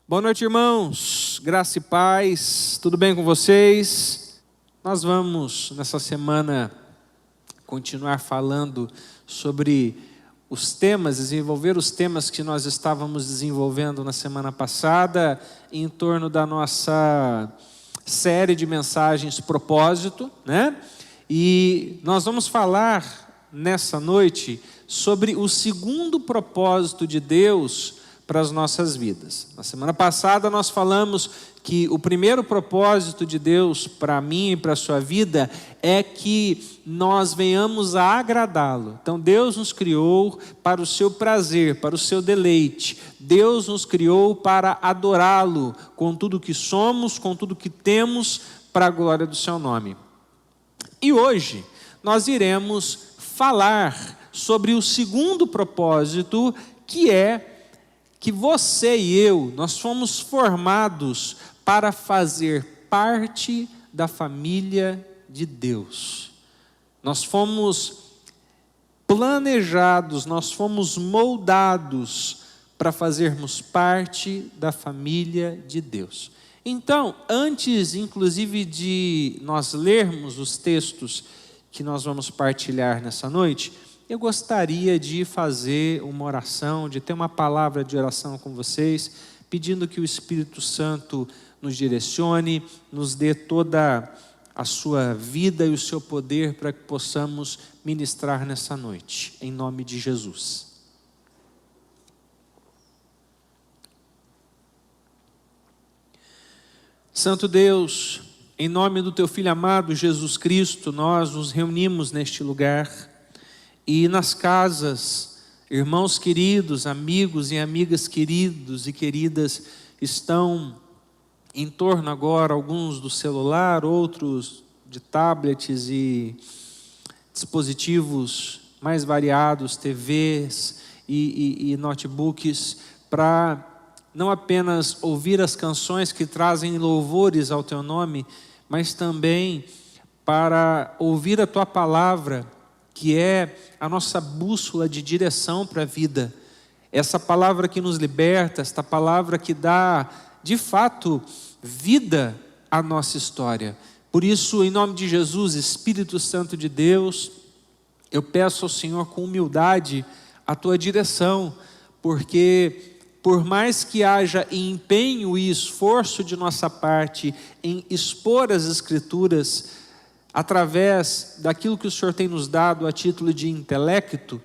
Boa noite, irmãos, graça e paz, tudo bem com vocês? Nós vamos, nessa semana, continuar falando sobre os temas, desenvolver os temas que nós estávamos desenvolvendo na semana passada, em torno da nossa série de mensagens Propósito, né? E nós vamos falar nessa noite sobre o segundo propósito de Deus para as nossas vidas. Na semana passada nós falamos que o primeiro propósito de Deus para mim e para a sua vida é que nós venhamos a agradá-lo. Então Deus nos criou para o seu prazer, para o seu deleite. Deus nos criou para adorá-lo com tudo que somos, com tudo que temos, para a glória do seu nome. E hoje nós iremos falar sobre o segundo propósito, que é que você e eu, nós fomos formados para fazer parte da família de Deus. Nós fomos planejados, nós fomos moldados para fazermos parte da família de Deus. Então, antes inclusive de nós lermos os textos que nós vamos partilhar nessa noite, eu gostaria de fazer uma oração, de ter uma palavra de oração com vocês, pedindo que o Espírito Santo nos direcione, nos dê toda a sua vida e o seu poder para que possamos ministrar nessa noite, em nome de Jesus. Santo Deus, em nome do teu Filho amado Jesus Cristo, nós nos reunimos neste lugar. E nas casas, irmãos queridos, amigos e amigas queridos e queridas, estão em torno agora, alguns do celular, outros de tablets e dispositivos mais variados, TVs e notebooks, para não apenas ouvir as canções que trazem louvores ao teu nome, mas também para ouvir a tua palavra, que é a nossa bússola de direção para a vida. Essa palavra que nos liberta, esta palavra que dá, de fato, vida à nossa história. Por isso, em nome de Jesus, Espírito Santo de Deus, eu peço ao Senhor com humildade a tua direção, porque por mais que haja empenho e esforço de nossa parte em expor as Escrituras, através daquilo que o Senhor tem nos dado a título de intelecto,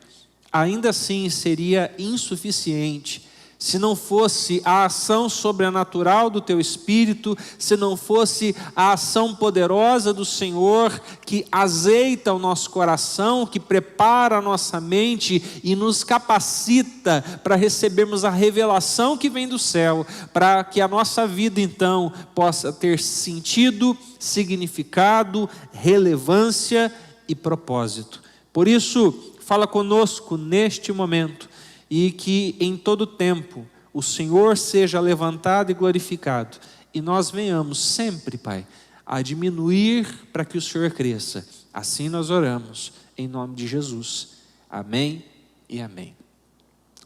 ainda assim seria insuficiente, se não fosse a ação sobrenatural do teu Espírito, se não fosse a ação poderosa do Senhor, que azeita o nosso coração, que prepara a nossa mente e nos capacita para recebermos a revelação que vem do céu, para que a nossa vida então possa ter sentido, significado, relevância e propósito. Por isso, fala conosco neste momento, e que em todo tempo o Senhor seja levantado e glorificado, e nós venhamos sempre, Pai, a diminuir para que o Senhor cresça. Assim nós oramos, em nome de Jesus. Amém e amém.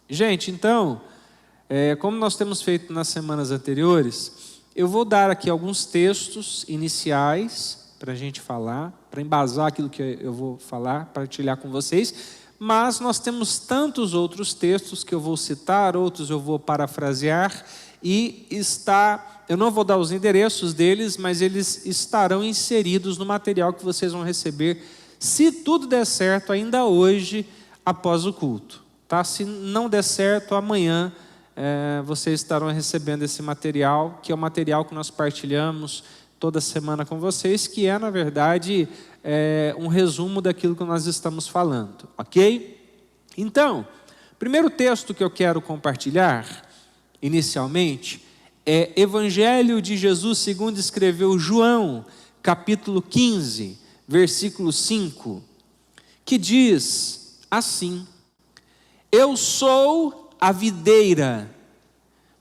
Gente, então, como nós temos feito nas semanas anteriores, eu vou dar aqui alguns textos iniciais para a gente falar, para embasar aquilo que eu vou falar, partilhar com vocês. Mas nós temos tantos outros textos que eu vou citar, outros eu vou parafrasear, e eu não vou dar os endereços deles, mas eles estarão inseridos no material que vocês vão receber, se tudo der certo, ainda hoje, após o culto. Tá? Se não der certo, amanhã vocês estarão recebendo esse material, que é o material que nós partilhamos toda semana com vocês, que é, na verdade, um resumo daquilo que nós estamos falando, ok? Então, o primeiro texto que eu quero compartilhar, inicialmente, é Evangelho de Jesus segundo escreveu João, capítulo 15, versículo 5, que diz assim: Eu sou a videira,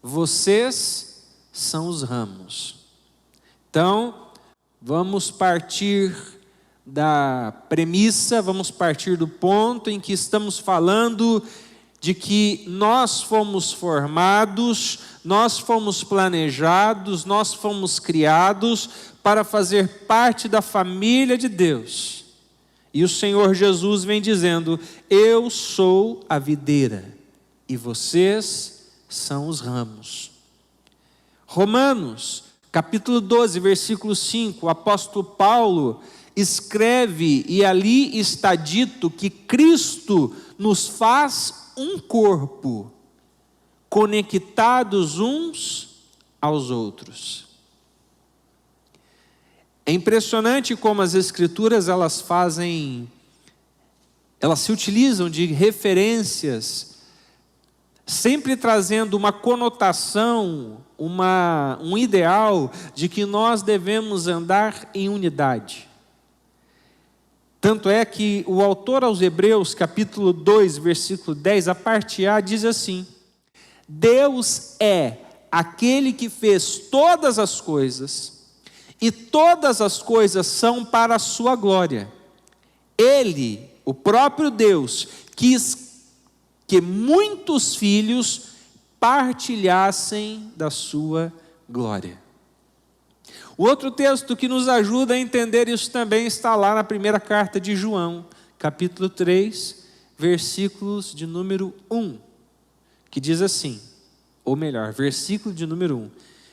vocês são os ramos. Então, vamos partir da premissa, vamos partir do ponto em que estamos falando de que nós fomos formados nós fomos planejados, nós fomos criados para fazer parte da família de Deus. E o Senhor Jesus vem dizendo: eu sou a videira e vocês são os ramos. Romanos, capítulo 12, versículo 5, o apóstolo Paulo escreve, e ali está dito que Cristo nos faz um corpo, conectados uns aos outros. É impressionante como as Escrituras elas se utilizam de referências, sempre trazendo uma conotação, um ideal de que nós devemos andar em unidade. Tanto é que o autor aos Hebreus, capítulo 2, versículo 10, a parte A, diz assim: Deus é aquele que fez todas as coisas, e todas as coisas são para a sua glória. Ele, o próprio Deus, quis que muitos filhos partilhassem da sua glória. O outro texto que nos ajuda a entender isso também está lá na primeira carta de João, capítulo 3, versículos de número 1, que diz assim, ou melhor, versículo de número 1,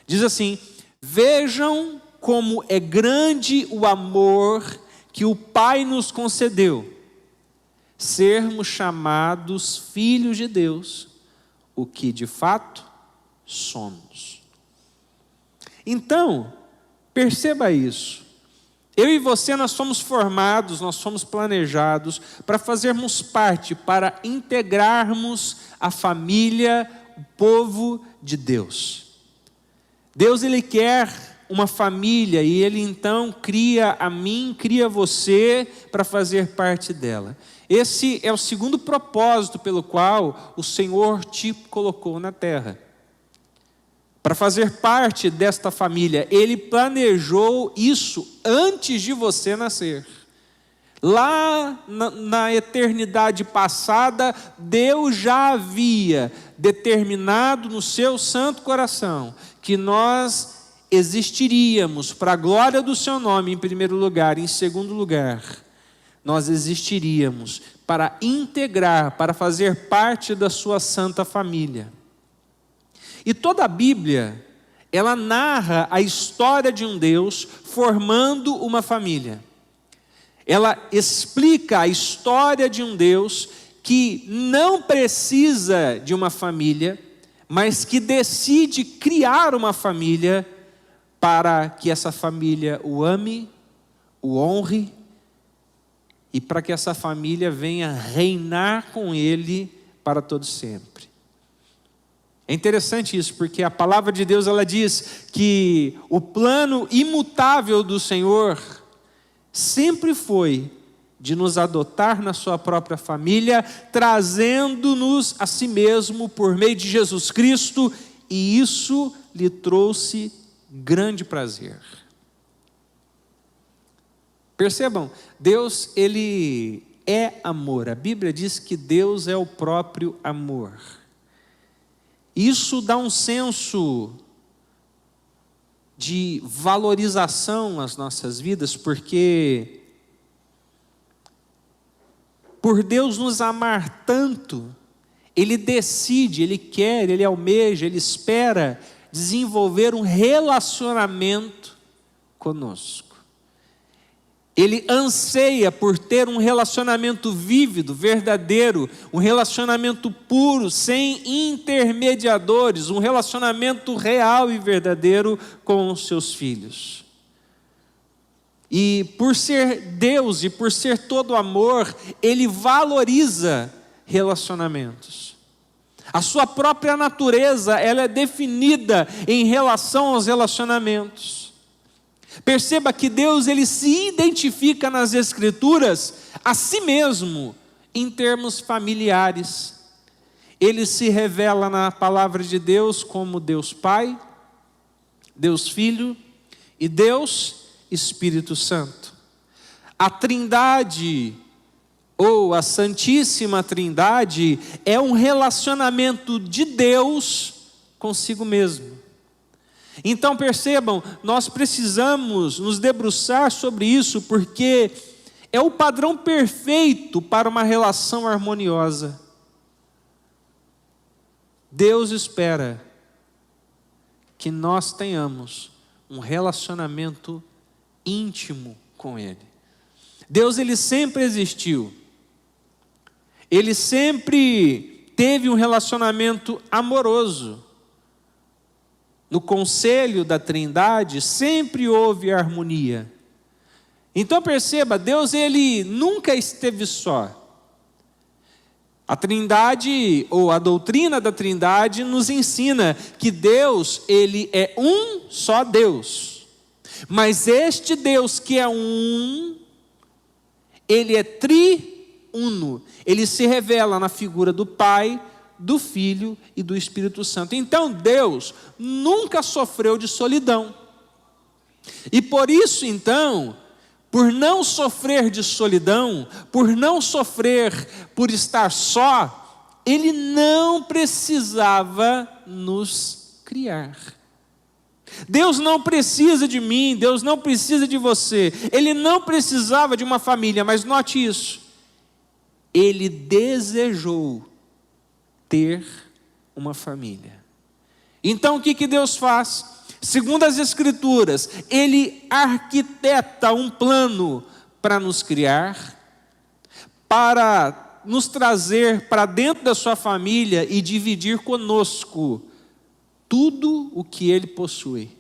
diz assim: vejam como é grande o amor que o Pai nos concedeu, sermos chamados filhos de Deus, o que de fato somos. Então, perceba isso. Eu e você, nós somos formados, nós somos planejados para fazermos parte, para integrarmos a família, o povo de Deus. Deus, Ele quer uma família e Ele então cria a mim, cria você para fazer parte dela. Esse é o segundo propósito pelo qual o Senhor te colocou na terra. Para fazer parte desta família, Ele planejou isso antes de você nascer. Lá na eternidade passada, Deus já havia determinado no seu santo coração que nós existiríamos para a glória do seu nome em primeiro lugar, em segundo lugar, nós existiríamos para integrar, para fazer parte da sua santa família. E toda a Bíblia, ela narra a história de um Deus formando uma família. Ela explica a história de um Deus que não precisa de uma família, mas que decide criar uma família para que essa família o ame, o honre, e para que essa família venha reinar com ele para todo sempre. É interessante isso, porque a palavra de Deus ela diz que o plano imutável do Senhor sempre foi de nos adotar na sua própria família, trazendo-nos a si mesmo por meio de Jesus Cristo, e isso lhe trouxe grande prazer. Percebam, Deus, Ele é amor. A Bíblia diz que Deus é o próprio amor. Isso dá um senso de valorização às nossas vidas, porque por Deus nos amar tanto, Ele decide, Ele quer, Ele almeja, Ele espera desenvolver um relacionamento conosco. Ele anseia por ter um relacionamento vívido, verdadeiro, um relacionamento puro, sem intermediadores, um relacionamento real e verdadeiro com os seus filhos. E por ser Deus e por ser todo amor, Ele valoriza relacionamentos. A sua própria natureza, ela é definida em relação aos relacionamentos. Perceba que Deus, Ele se identifica nas Escrituras a si mesmo, em termos familiares. Ele se revela na palavra de Deus como Deus Pai, Deus Filho e Deus Espírito Santo. A Trindade, ou a Santíssima Trindade, é um relacionamento de Deus consigo mesmo. Então percebam, nós precisamos nos debruçar sobre isso, porque é o padrão perfeito para uma relação harmoniosa. Deus espera que nós tenhamos um relacionamento íntimo com Ele. Deus, Ele sempre existiu. Ele sempre teve um relacionamento amoroso. No conselho da Trindade sempre houve harmonia. Então perceba, Deus, Ele nunca esteve só. A Trindade, ou a doutrina da Trindade, nos ensina que Deus, Ele é um só Deus. Mas este Deus que é um, Ele é triuno. Ele se revela na figura do Pai, do Filho e do Espírito Santo. Então Deus nunca sofreu de solidão. E por isso então, por não sofrer de solidão, por não sofrer por estar só, Ele não precisava nos criar. Deus não precisa de mim, Deus não precisa de você. Ele não precisava de uma família, mas note isso. Ele desejou ter uma família. Então o que Deus faz? Segundo as Escrituras, Ele arquiteta um plano para nos criar, para nos trazer para dentro da sua família e dividir conosco tudo o que Ele possui.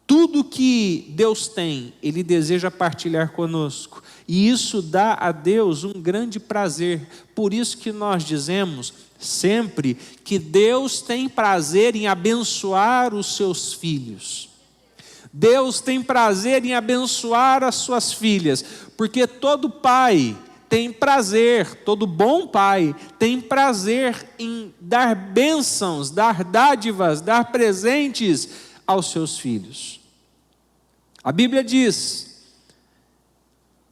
Tudo que Deus tem, Ele deseja partilhar conosco. E isso dá a Deus um grande prazer. Por isso que nós dizemos sempre que Deus tem prazer em abençoar os seus filhos. Deus tem prazer em abençoar as suas filhas, porque todo pai tem prazer, todo bom pai tem prazer em dar bênçãos, dar dádivas, dar presentes aos seus filhos. A Bíblia diz: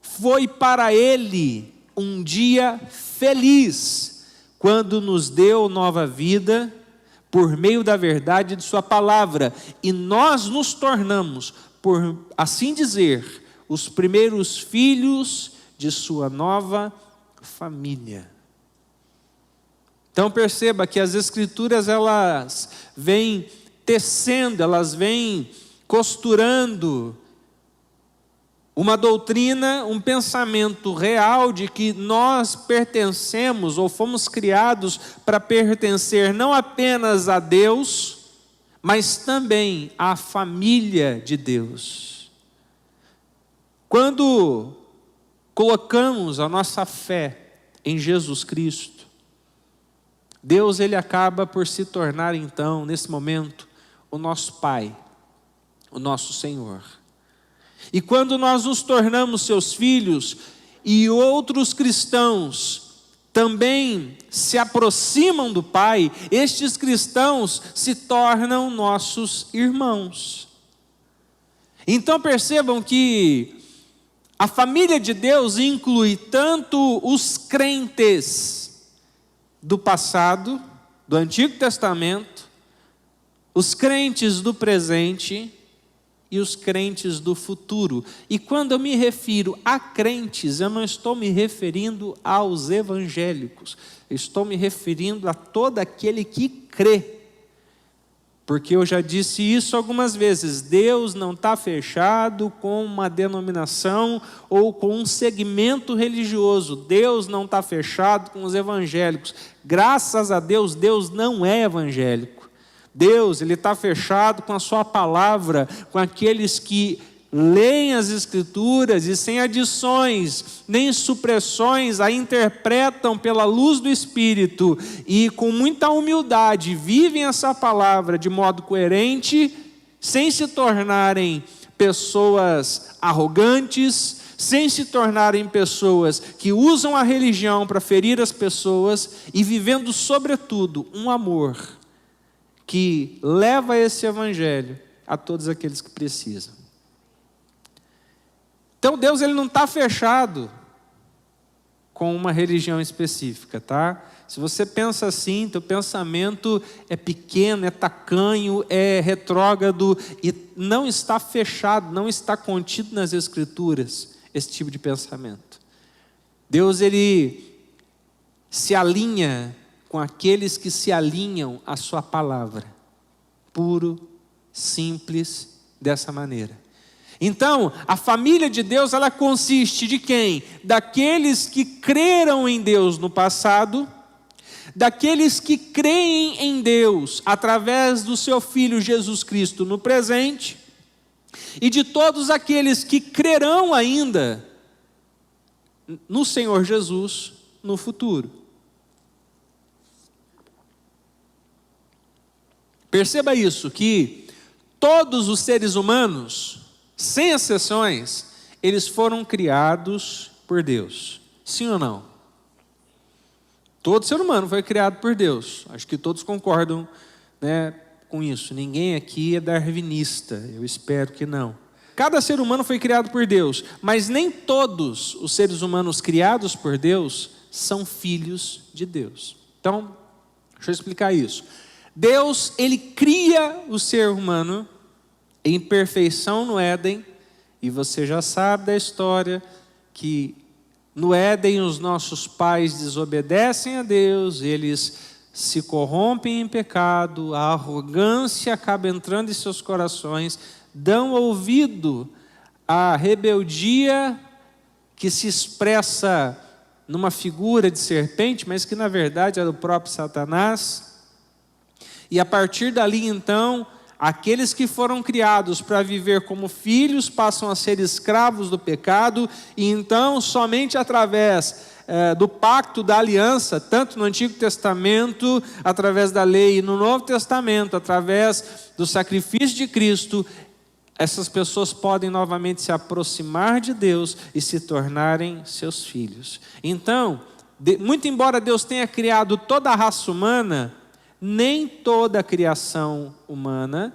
foi para Ele um dia feliz, quando nos deu nova vida, por meio da verdade de sua palavra, e nós nos tornamos, por assim dizer, os primeiros filhos de sua nova família. Então perceba que as Escrituras, elas vêm tecendo, elas vêm costurando uma doutrina, um pensamento real de que nós pertencemos ou fomos criados para pertencer não apenas a Deus, mas também à família de Deus. Quando colocamos a nossa fé em Jesus Cristo, Deus, Ele acaba por se tornar então, nesse momento, o nosso Pai, o nosso Senhor. E quando nós nos tornamos seus filhos, e outros cristãos também se aproximam do Pai, estes cristãos se tornam nossos irmãos. Então percebam que a família de Deus inclui tanto os crentes do passado, do Antigo Testamento, os crentes do presente e os crentes do futuro. E quando eu me refiro a crentes, eu não estou me referindo aos evangélicos, eu estou me referindo a todo aquele que crê. Porque eu já disse isso algumas vezes, Deus não está fechado com uma denominação ou com um segmento religioso, Deus não está fechado com os evangélicos. Graças a Deus, Deus não é evangélico. Deus, Ele está fechado com a sua palavra, com aqueles que leem as Escrituras e sem adições, nem supressões, a interpretam pela luz do Espírito e com muita humildade vivem essa palavra de modo coerente, sem se tornarem pessoas arrogantes, sem se tornarem pessoas que usam a religião para ferir as pessoas e vivendo sobretudo um amor que leva esse evangelho a todos aqueles que precisam. Então Deus, Ele não está fechado. com uma religião específica, tá? Se você pensa assim, teu pensamento é pequeno, é tacanho, é retrógrado e não está fechado, não está contido nas Escrituras, esse tipo de pensamento. Deus, Ele se alinha com aqueles que se alinham à sua palavra. Puro, simples, dessa maneira. Então, a família de Deus, ela consiste de quem? Daqueles que creram em Deus no passado, daqueles que creem em Deus através do seu Filho Jesus Cristo no presente, e de todos aqueles que crerão ainda no Senhor Jesus no futuro. Perceba isso, que todos os seres humanos, sem exceções, eles foram criados por Deus. Sim ou não? Todo ser humano foi criado por Deus. Acho que todos concordam, né, com isso. Ninguém aqui é darwinista, eu espero que não. Cada ser humano foi criado por Deus, mas nem todos os seres humanos criados por Deus são filhos de Deus. Então, deixa eu explicar isso. Deus, Ele cria o ser humano em perfeição no Éden, e você já sabe da história que no Éden os nossos pais desobedecem a Deus, eles se corrompem em pecado, a arrogância acaba entrando em seus corações, dão ouvido à rebeldia que se expressa numa figura de serpente, mas que na verdade era o próprio Satanás. E a partir dali então, aqueles que foram criados para viver como filhos passam a ser escravos do pecado, e então somente através do pacto da aliança, tanto no Antigo Testamento, através da lei, e no Novo Testamento, através do sacrifício de Cristo, essas pessoas podem novamente se aproximar de Deus e se tornarem seus filhos. Então, muito embora Deus tenha criado toda a raça humana, nem toda a criação humana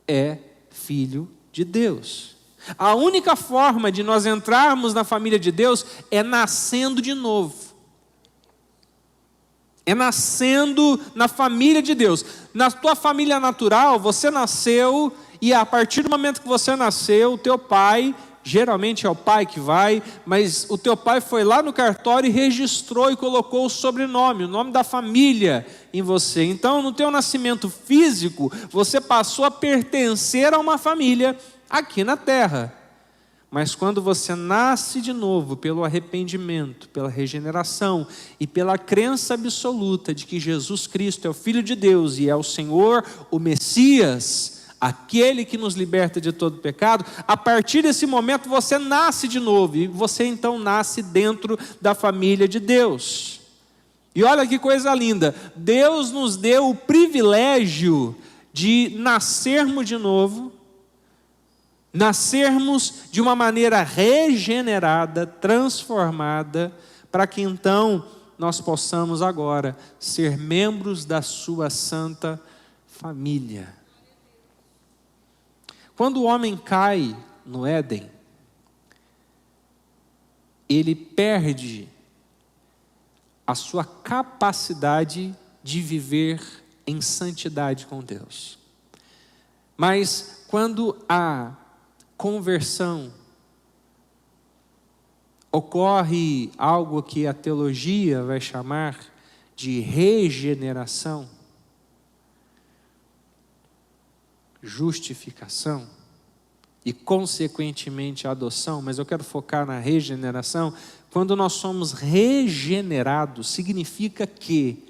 é filho de Deus. A única forma de nós entrarmos na família de Deus é nascendo de novo. É nascendo na família de Deus. Na tua família natural, você nasceu, e a partir do momento que você nasceu, o teu pai, geralmente é o pai que vai, mas o teu pai foi lá no cartório e registrou e colocou o sobrenome, o nome da família em você. Então, no teu nascimento físico, você passou a pertencer a uma família aqui na terra. Mas quando você nasce de novo pelo arrependimento, pela regeneração e pela crença absoluta de que Jesus Cristo é o Filho de Deus e é o Senhor, o Messias, aquele que nos liberta de todo pecado, a partir desse momento você nasce de novo, e você então nasce dentro da família de Deus. E olha que coisa linda, Deus nos deu o privilégio de nascermos de novo, nascermos de uma maneira regenerada, transformada, para que então nós possamos agora ser membros da sua santa família. Quando o homem cai no Éden, ele perde a sua capacidade de viver em santidade com Deus. Mas quando a conversão ocorre algo que a teologia vai chamar de regeneração, justificação e consequentemente a adoção, mas eu quero focar na regeneração. Quando nós somos regenerados, significa que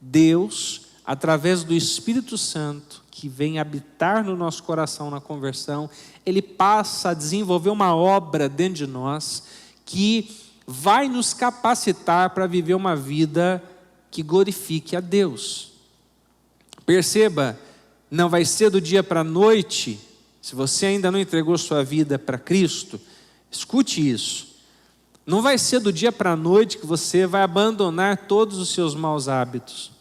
Deus, através do Espírito Santo, que vem habitar no nosso coração na conversão, Ele passa a desenvolver uma obra dentro de nós, que vai nos capacitar para viver uma vida que glorifique a Deus. Perceba, não vai ser do dia para a noite. Se você ainda não entregou sua vida para Cristo, escute isso. Não vai ser do dia para a noite que você vai abandonar todos os seus maus hábitos.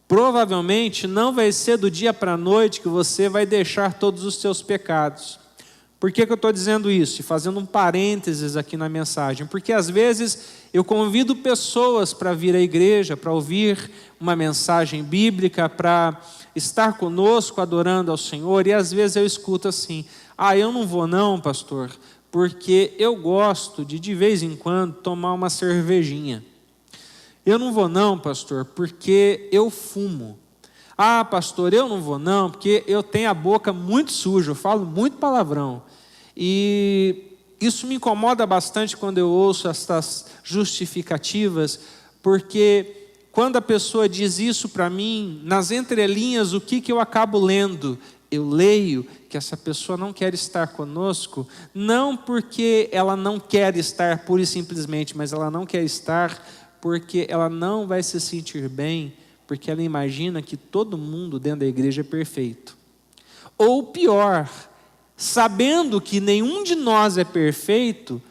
Provavelmente não vai ser do dia para a noite que você vai deixar todos os seus pecados. Por que eu estou dizendo isso? E fazendo um parênteses aqui na mensagem. Porque às vezes eu convido pessoas para vir à igreja, para ouvir uma mensagem bíblica, para estar conosco adorando ao Senhor. E às vezes eu escuto assim: eu não vou não, pastor, porque eu gosto de vez em quando tomar uma cervejinha. Eu não vou não, pastor, porque eu fumo. Pastor, eu não vou não, porque eu tenho a boca muito suja, eu falo muito palavrão. E isso me incomoda bastante quando eu ouço essas justificativas, porque quando a pessoa diz isso para mim, nas entrelinhas, o que eu acabo lendo? Eu leio que essa pessoa não quer estar conosco, não porque ela não quer estar pura e simplesmente, mas ela não quer estar porque ela não vai se sentir bem, porque ela imagina que todo mundo dentro da igreja é perfeito. Ou pior, sabendo que nenhum de nós é perfeito,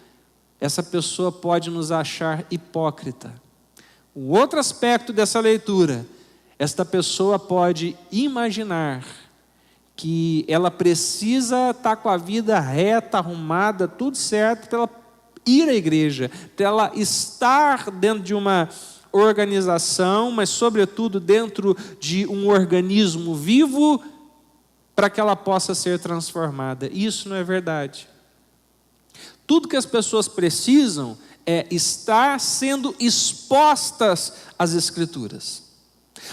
essa pessoa pode nos achar hipócrita. Um outro aspecto dessa leitura, esta pessoa pode imaginar que ela precisa estar com a vida reta, arrumada, tudo certo, para ela ir à igreja, para ela estar dentro de uma organização, mas sobretudo dentro de um organismo vivo, para que ela possa ser transformada. Isso não é verdade. Tudo que as pessoas precisam é estar sendo expostas às Escrituras.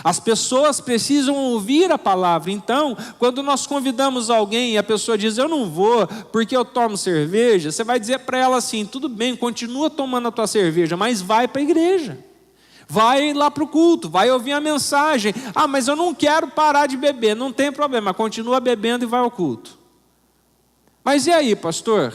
As pessoas precisam ouvir a palavra. Então, quando nós convidamos alguém e a pessoa diz: eu não vou porque eu tomo cerveja, você vai dizer para ela assim: tudo bem, continua tomando a tua cerveja, mas vai para a igreja. Vai lá para o culto, vai ouvir a mensagem. Mas eu não quero parar de beber. Não tem problema, continua bebendo e vai ao culto. Mas e aí, pastor?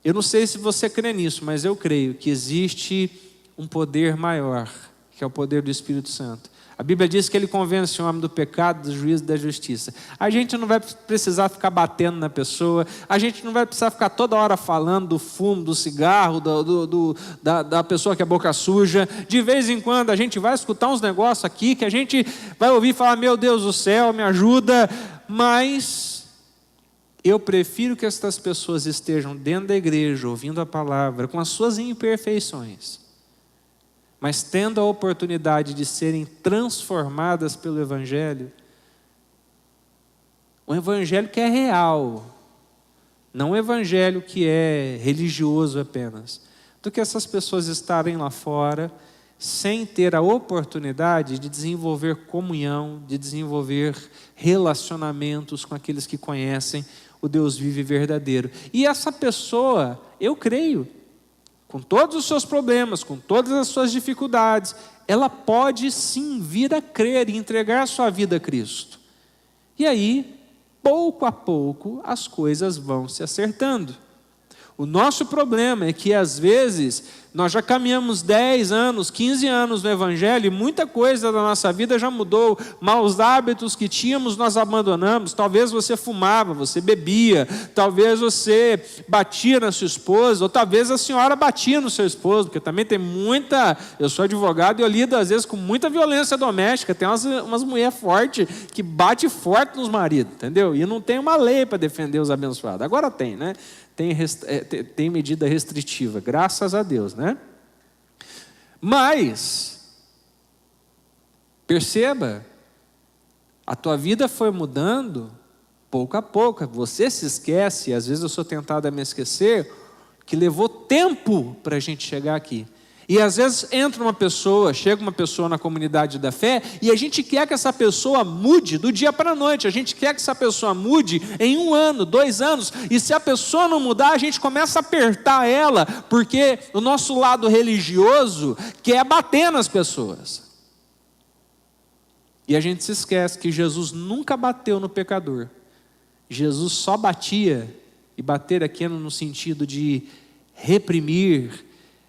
Eu não sei se você crê nisso, mas eu creio que existe um poder maior, que é o poder do Espírito Santo. A Bíblia diz que ele convence o homem do pecado, do juízo e da justiça. A gente não vai precisar ficar batendo na pessoa, a gente não vai precisar ficar toda hora falando do fumo, do cigarro, da pessoa que é boca suja. De vez em quando a gente vai escutar uns negócios aqui que a gente vai ouvir falar: meu Deus do céu, me ajuda. Mas eu prefiro que estas pessoas estejam dentro da igreja, ouvindo a palavra, com as suas imperfeições, mas tendo a oportunidade de serem transformadas pelo Evangelho. O Evangelho que é real, não o Evangelho que é religioso apenas. Do que essas pessoas estarem lá fora, sem ter a oportunidade de desenvolver comunhão, de desenvolver relacionamentos com aqueles que conhecem o Deus vivo e verdadeiro. E essa pessoa, eu creio, com todos os seus problemas, com todas as suas dificuldades, ela pode sim vir a crer e entregar sua vida a Cristo. E aí, pouco a pouco, as coisas vão se acertando. O nosso problema é que às vezes nós já caminhamos 10 anos, 15 anos no Evangelho e muita coisa da nossa vida já mudou. Maus hábitos que tínhamos nós abandonamos. Talvez você fumava, você bebia, talvez você batia na sua esposa, ou talvez a senhora batia no seu esposo, porque também tem muita... Eu sou advogado e eu lido às vezes com muita violência doméstica. Tem umas mulheres fortes que bate forte nos maridos, entendeu? E não tem uma lei para defender os abençoados. Agora tem, né? Tem medida restritiva, graças a Deus, né? Mas, perceba, a tua vida foi mudando pouco a pouco. Você se esquece, às vezes eu sou tentado a me esquecer, que levou tempo para a gente chegar aqui. E às vezes chega uma pessoa na comunidade da fé, e a gente quer que essa pessoa mude do dia para a noite, a gente quer que essa pessoa mude em 1 ano, 2 anos, e se a pessoa não mudar, a gente começa a apertar ela, porque o nosso lado religioso quer bater nas pessoas. E a gente se esquece que Jesus nunca bateu no pecador. Jesus só batia, e bater aqui no sentido de reprimir.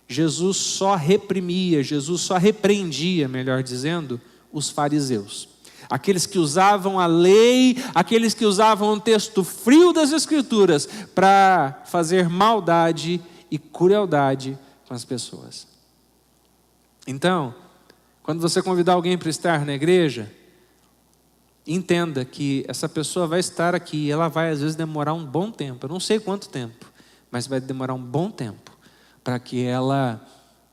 Jesus só reprimia, Jesus só repreendia, melhor dizendo, os fariseus. Aqueles que usavam a lei, aqueles que usavam o texto frio das Escrituras para fazer maldade e crueldade com as pessoas. Então, quando você convidar alguém para estar na igreja, entenda que essa pessoa vai estar aqui e ela vai às vezes demorar um bom tempo. Eu não sei quanto tempo, mas vai demorar um bom tempo para que ela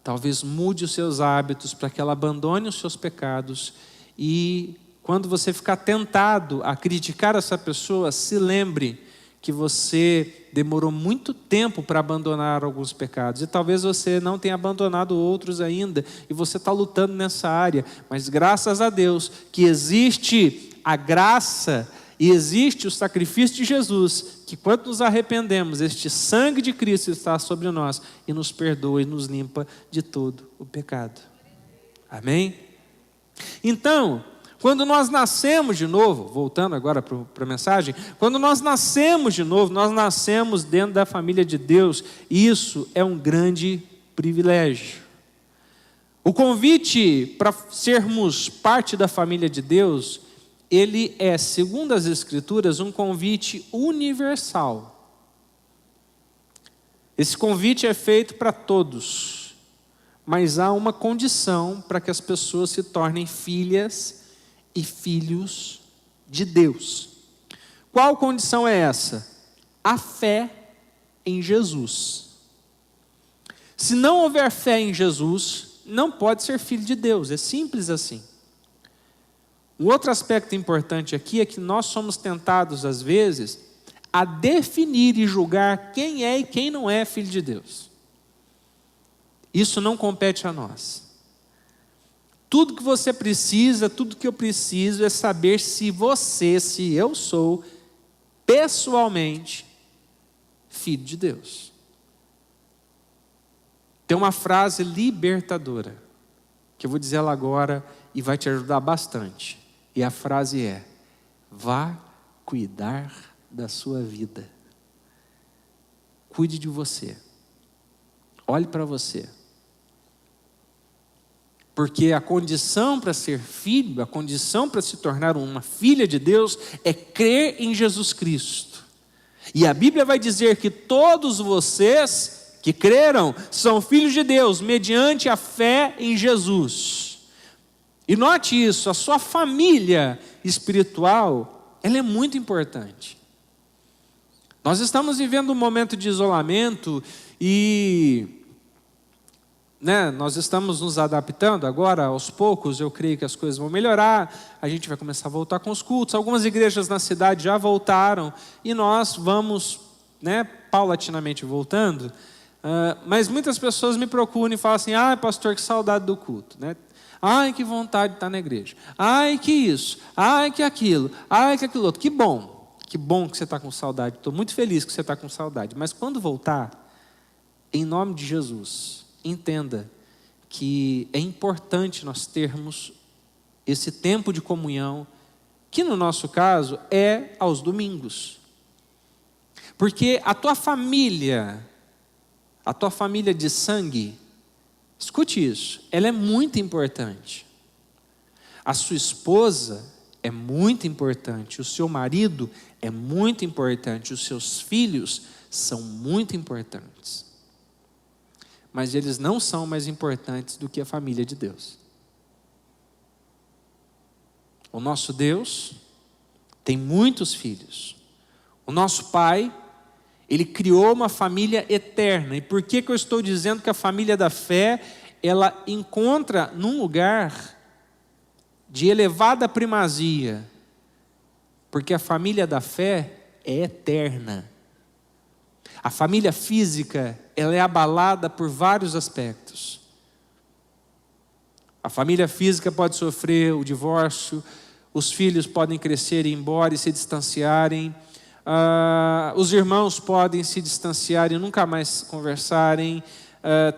talvez mude os seus hábitos, para que ela abandone os seus pecados. E quando você ficar tentado a criticar essa pessoa, se lembre que você demorou muito tempo para abandonar alguns pecados. E talvez você não tenha abandonado outros ainda. E você está lutando nessa área. Mas graças a Deus que existe a graça e existe o sacrifício de Jesus, que quando nos arrependemos, este sangue de Cristo está sobre nós e nos perdoa e nos limpa de todo o pecado. Amém? Então, quando nós nascemos de novo, voltando agora para a mensagem, quando nós nascemos de novo, nós nascemos dentro da família de Deus, e isso é um grande privilégio. O convite para sermos parte da família de Deus, ele é, segundo as Escrituras, um convite universal. Esse convite é feito para todos, mas há uma condição para que as pessoas se tornem filhas e filhos de Deus. Qual condição é essa? A fé em Jesus. Se não houver fé em Jesus, não pode ser filho de Deus, é simples assim. Um outro aspecto importante aqui é que nós somos tentados às vezes a definir e julgar quem é e quem não é filho de Deus. Isso não compete a nós. Tudo que você precisa, tudo que eu preciso é saber se eu sou, pessoalmente, filho de Deus. Tem uma frase libertadora, que eu vou dizer ela agora e vai te ajudar bastante. E a frase é: vá cuidar da sua vida. Cuide de você. Olhe para você. Porque a condição para ser filho, a condição para se tornar uma filha de Deus é crer em Jesus Cristo. E a Bíblia vai dizer que todos vocês que creram são filhos de Deus mediante a fé em Jesus. E note isso, a sua família espiritual, ela é muito importante. Nós estamos vivendo um momento de isolamento e nós estamos nos adaptando agora, aos poucos, eu creio que as coisas vão melhorar, a gente vai começar a voltar com os cultos, algumas igrejas na cidade já voltaram, e nós vamos, paulatinamente voltando, mas muitas pessoas me procuram e falam assim: pastor, que saudade do culto, ai, que vontade de estar na igreja, ai, que isso, ai, que aquilo, ai, que aquilo outro. Que bom que você está com saudade, estou muito feliz que você está com saudade, mas quando voltar, em nome de Jesus, entenda que é importante nós termos esse tempo de comunhão, que no nosso caso é aos domingos. Porque a tua família de sangue, escute isso, ela é muito importante. A sua esposa é muito importante, o seu marido é muito importante, os seus filhos são muito importantes. Mas eles não são mais importantes do que a família de Deus. O nosso Deus tem muitos filhos. O nosso Pai, Ele criou uma família eterna. E por que eu estou dizendo que a família da fé, ela encontra num lugar de elevada primazia? Porque a família da fé é eterna. A família física, ela é abalada por vários aspectos. A família física pode sofrer o divórcio, os filhos podem crescer e ir embora e se distanciarem, os irmãos podem se distanciar e nunca mais conversarem,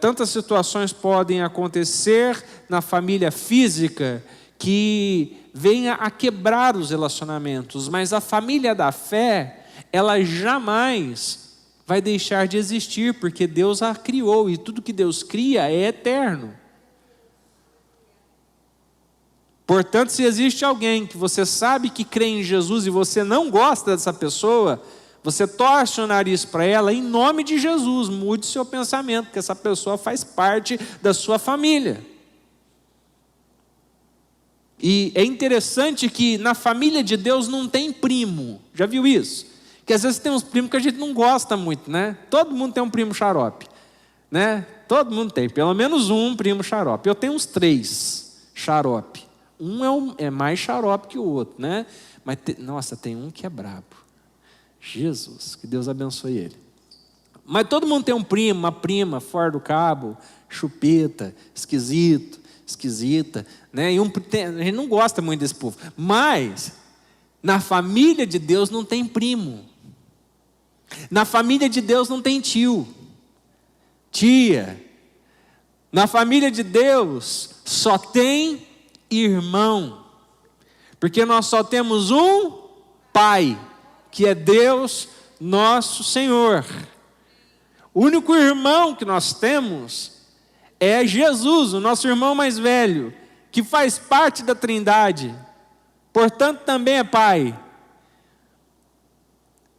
tantas situações podem acontecer na família física que venha a quebrar os relacionamentos, mas a família da fé, ela jamais vai deixar de existir, porque Deus a criou, e tudo que Deus cria é eterno. Portanto, se existe alguém que você sabe que crê em Jesus e você não gosta dessa pessoa, você torce o nariz para ela, em nome de Jesus, mude seu pensamento, que essa pessoa faz parte da sua família. E é interessante que na família de Deus não tem primo. Já viu isso? Que às vezes tem uns primos que a gente não gosta muito, né? Todo mundo tem um primo xarope, né? Todo mundo tem, pelo menos um primo xarope. Eu tenho uns 3 xarope. Um é mais xarope que o outro, né? Mas, nossa, tem um que é brabo. Jesus, que Deus abençoe ele. Mas todo mundo tem um primo, uma prima, fora do cabo, chupeta, esquisita, né? E a gente não gosta muito desse povo. Mas, na família de Deus não tem primo. Na família de Deus não tem tio, tia. Na família de Deus só tem irmão. Porque nós só temos um Pai, que é Deus nosso Senhor. O único irmão que nós temos é Jesus, o nosso irmão mais velho, que faz parte da Trindade, portanto também é Pai.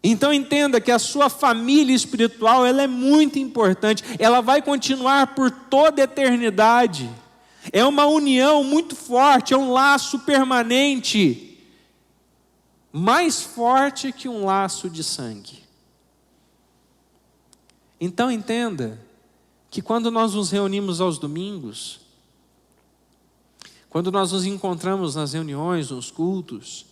Então entenda que a sua família espiritual, ela é muito importante, ela vai continuar por toda a eternidade. É uma união muito forte, é um laço permanente, mais forte que um laço de sangue. Então entenda que quando nós nos reunimos aos domingos, quando nós nos encontramos nas reuniões, nos cultos,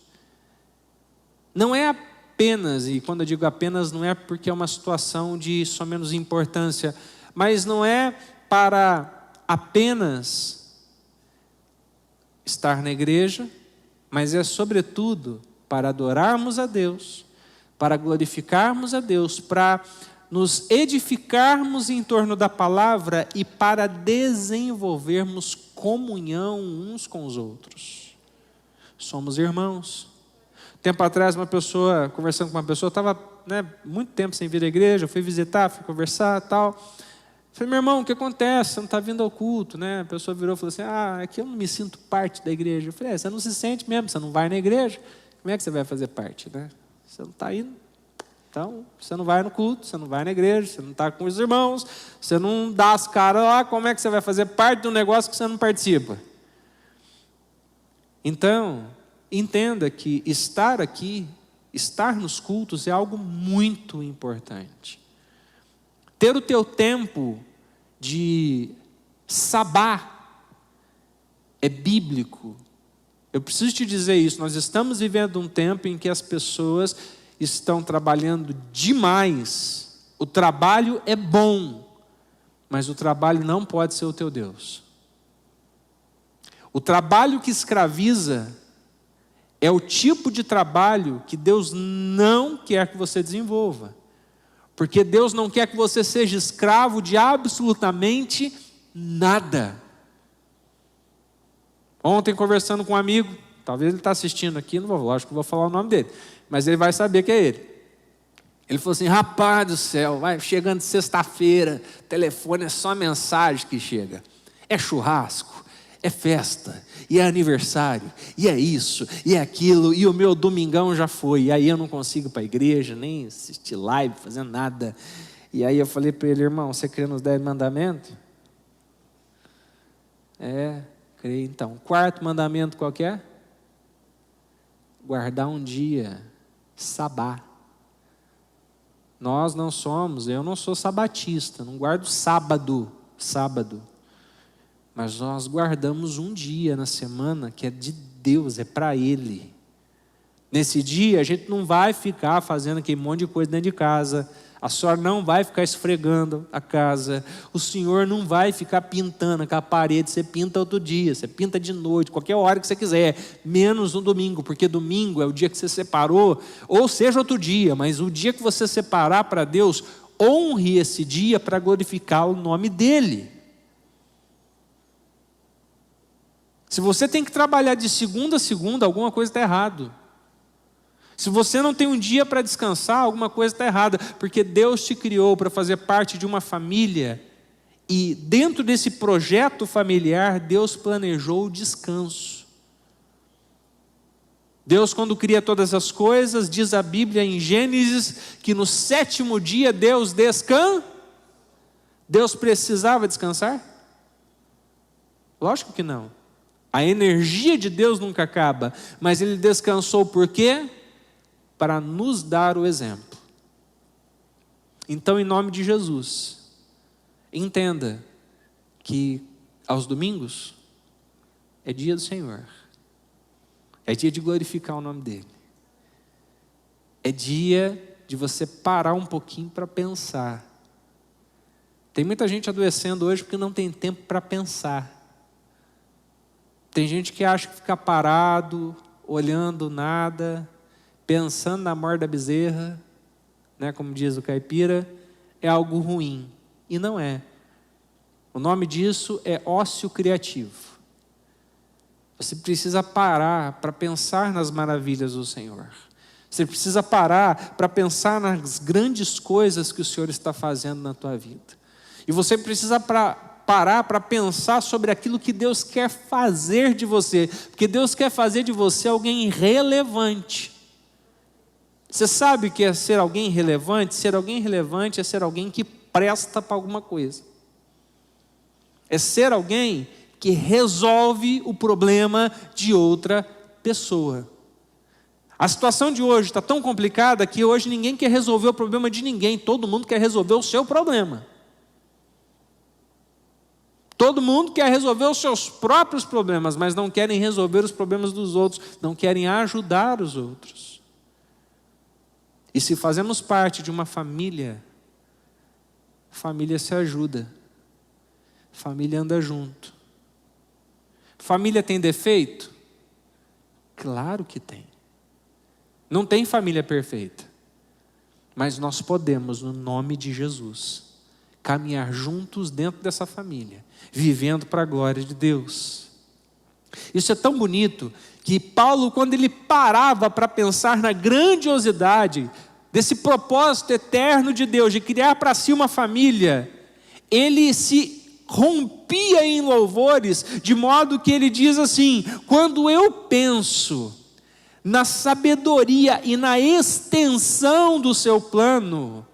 não é apenas, e quando eu digo apenas, não é porque é uma situação de só menos importância, mas não é para apenas estar na igreja, mas é sobretudo para adorarmos a Deus, para glorificarmos a Deus, para nos edificarmos em torno da palavra e para desenvolvermos comunhão uns com os outros. Somos irmãos. Tempo atrás, conversando com uma pessoa, estava muito tempo sem vir à igreja, fui visitar, fui conversar e tal. Falei, meu irmão, o que acontece? Você não está vindo ao culto, né? A pessoa virou e falou assim, é que eu não me sinto parte da igreja. Eu falei, você não se sente mesmo, você não vai na igreja, como é que você vai fazer parte, né? Você não está indo. Então, você não vai no culto, você não vai na igreja, você não está com os irmãos, você não dá as caras lá, como é que você vai fazer parte de um negócio que você não participa? Então, entenda que estar aqui, estar nos cultos é algo muito importante. Ter o teu tempo de sabá é bíblico. Eu preciso te dizer isso, nós estamos vivendo um tempo em que as pessoas estão trabalhando demais. O trabalho é bom, mas o trabalho não pode ser o teu Deus. O trabalho que escraviza é o tipo de trabalho que Deus não quer que você desenvolva. Porque Deus não quer que você seja escravo de absolutamente nada. Ontem, conversando com um amigo, talvez ele está assistindo aqui, lógico que não vou falar o nome dele, mas ele vai saber que é ele. Ele falou assim, rapaz do céu, vai chegando sexta-feira, telefone é só mensagem que chega. É churrasco, é festa, e é aniversário, e é isso, e é aquilo, e o meu domingão já foi, e aí eu não consigo ir para a igreja, nem assistir live, fazer nada. E aí eu falei para ele, irmão, você crê nos 10 mandamentos? Creio então. O 4º mandamento qual que é? Guardar um dia, sabá. Nós não somos, eu não sou sabatista, não guardo sábado. Mas nós guardamos um dia na semana que é de Deus, é para Ele. Nesse dia a gente não vai ficar fazendo aquele monte de coisa dentro de casa. A senhora não vai ficar esfregando a casa. O senhor não vai ficar pintando aquela parede. Você pinta outro dia, você pinta de noite, qualquer hora que você quiser. Menos no domingo, porque domingo é o dia que você separou. Ou seja, outro dia, mas o dia que você separar para Deus, honre esse dia para glorificar o nome dEle. Se você tem que trabalhar de segunda a segunda, alguma coisa está errado. Se você não tem um dia para descansar, alguma coisa está errada, porque Deus te criou para fazer parte de uma família, e dentro desse projeto familiar, Deus planejou o descanso. Deus, quando cria todas as coisas, diz a Bíblia em Gênesis, que no 7º dia Deus descansa. Deus precisava descansar? Lógico que não. A energia de Deus nunca acaba, mas Ele descansou por quê? Para nos dar o exemplo. Então, em nome de Jesus, entenda que aos domingos é dia do Senhor, é dia de glorificar o nome dEle, é dia de você parar um pouquinho para pensar. Tem muita gente adoecendo hoje porque não tem tempo para pensar. Tem gente que acha que ficar parado, olhando nada, pensando na morte da bezerra, né, como diz o caipira, é algo ruim. E não é. O nome disso é ócio criativo. Você precisa parar para pensar nas maravilhas do Senhor. Você precisa parar para pensar nas grandes coisas que o Senhor está fazendo na tua vida. E você precisa parar para pensar sobre aquilo que Deus quer fazer de você. Porque Deus quer fazer de você alguém relevante. Você sabe o que é ser alguém relevante? Ser alguém relevante é ser alguém que presta para alguma coisa. É ser alguém que resolve o problema de outra pessoa. A situação de hoje está tão complicada que hoje ninguém quer resolver o problema de ninguém. Todo mundo quer resolver o seu problema. Todo mundo quer resolver os seus próprios problemas, mas não querem resolver os problemas dos outros, não querem ajudar os outros. E se fazemos parte de uma família, família se ajuda, família anda junto. Família tem defeito? Claro que tem. Não tem família perfeita, mas nós podemos, no nome de Jesus, caminhar juntos dentro dessa família, vivendo para a glória de Deus. Isso é tão bonito que Paulo, quando ele parava para pensar na grandiosidade desse propósito eterno de Deus, de criar para si uma família, ele se rompia em louvores, de modo que ele diz assim: quando eu penso na sabedoria e na extensão do seu plano,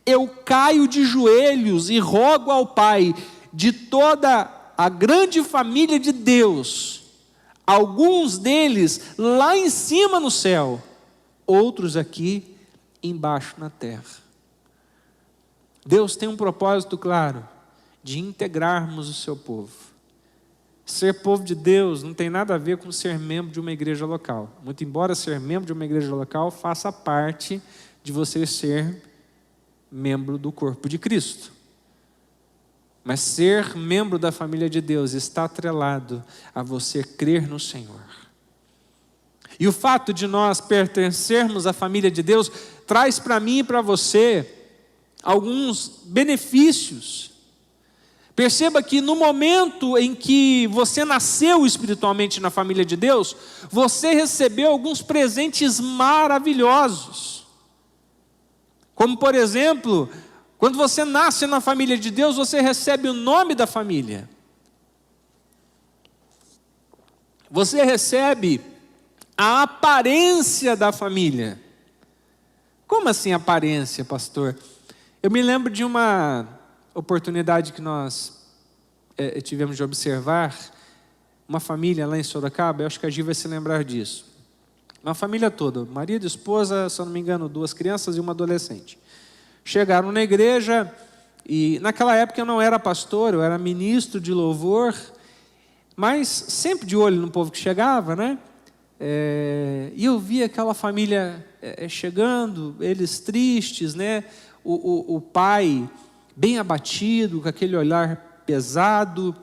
eu caio de joelhos e rogo ao Pai de toda a grande família de Deus, alguns deles lá em cima no céu, outros aqui embaixo na terra. Deus tem um propósito claro, de integrarmos o seu povo. Ser povo de Deus não tem nada a ver com ser membro de uma igreja local. Muito embora ser membro de uma igreja local faça parte de você ser membro do corpo de Cristo. Mas ser membro da família de Deus está atrelado a você crer no Senhor. E o fato de nós pertencermos à família de Deus traz para mim e para você alguns benefícios. Perceba que no momento em que você nasceu espiritualmente na família de Deus, você recebeu alguns presentes maravilhosos. Como, por exemplo, quando você nasce na família de Deus, você recebe o nome da família. Você recebe a aparência da família. Como assim aparência, pastor? Eu me lembro de uma oportunidade que nós tivemos de observar uma família lá em Sorocaba. Eu acho que a Gi vai se lembrar disso. Uma família toda, marido, esposa, se eu não me engano, 2 crianças e uma adolescente. Chegaram na igreja e naquela época eu não era pastor, eu era ministro de louvor, mas sempre de olho no povo que chegava, né? E eu via aquela família chegando, eles tristes, né? O pai bem abatido, com aquele olhar pesado.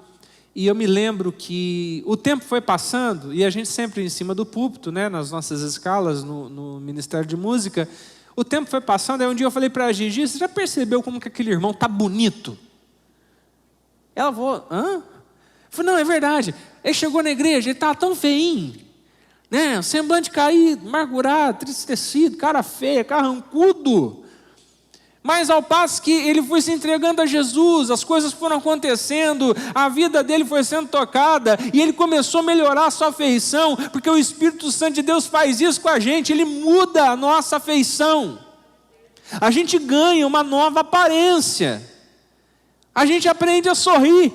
E eu me lembro que o tempo foi passando, e a gente sempre em cima do púlpito, né, nas nossas escalas, no Ministério de Música, o tempo foi passando, aí um dia eu falei para a Gigi: você já percebeu como que aquele irmão está bonito? Ela falou: hã? Eu falei: não, é verdade, ele chegou na igreja, ele estava tão feinho, né, semblante caído, amargurado, tristecido, cara feia, carrancudo. Mas ao passo que ele foi se entregando a Jesus, as coisas foram acontecendo, a vida dele foi sendo tocada, e ele começou a melhorar a sua feição, porque o Espírito Santo de Deus faz isso com a gente, ele muda a nossa feição. A gente ganha uma nova aparência, a gente aprende a sorrir,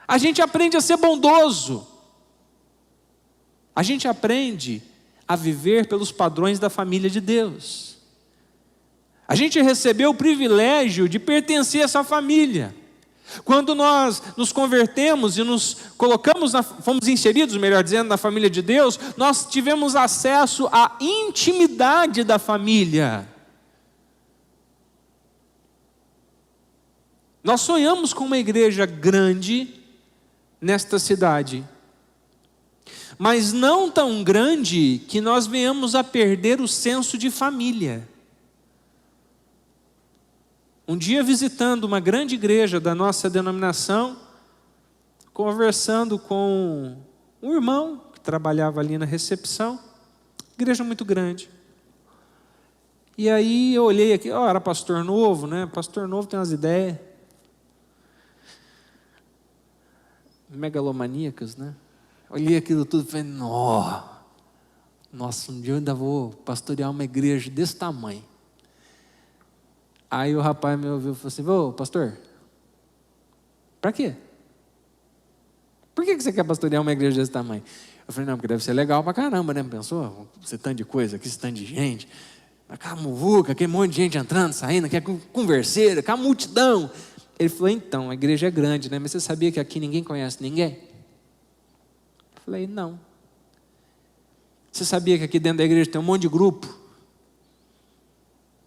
a gente aprende a ser bondoso, A gente aprende a viver pelos padrões da família de Deus. A gente recebeu o privilégio de pertencer a essa família. Quando nós nos convertemos e nos colocamos, fomos inseridos, melhor dizendo, na família de Deus, nós tivemos acesso à intimidade da família. Nós sonhamos com uma igreja grande nesta cidade, mas não tão grande que nós venhamos a perder o senso de família. Um dia, visitando uma grande igreja da nossa denominação, conversando com um irmão que trabalhava ali na recepção, igreja muito grande. E aí eu olhei aqui, era pastor novo, né? Pastor novo tem umas ideias megalomaníacas, né? Olhei aquilo tudo e falei, nossa, um dia eu ainda vou pastorear uma igreja desse tamanho. Aí o rapaz me ouviu e falou assim, ô pastor, para quê? Por que você quer pastorear uma igreja desse tamanho? Eu falei, não, porque deve ser legal pra caramba, né? Pensou? Esse tanto de coisa aqui, esse tanto de gente, aquela muvuca, aquele monte de gente entrando, saindo, aquela converseira, aquela multidão. Ele falou, então, a igreja é grande, né? Mas você sabia que aqui ninguém conhece ninguém? Eu falei, não. Você sabia que aqui dentro da igreja tem um monte de grupo?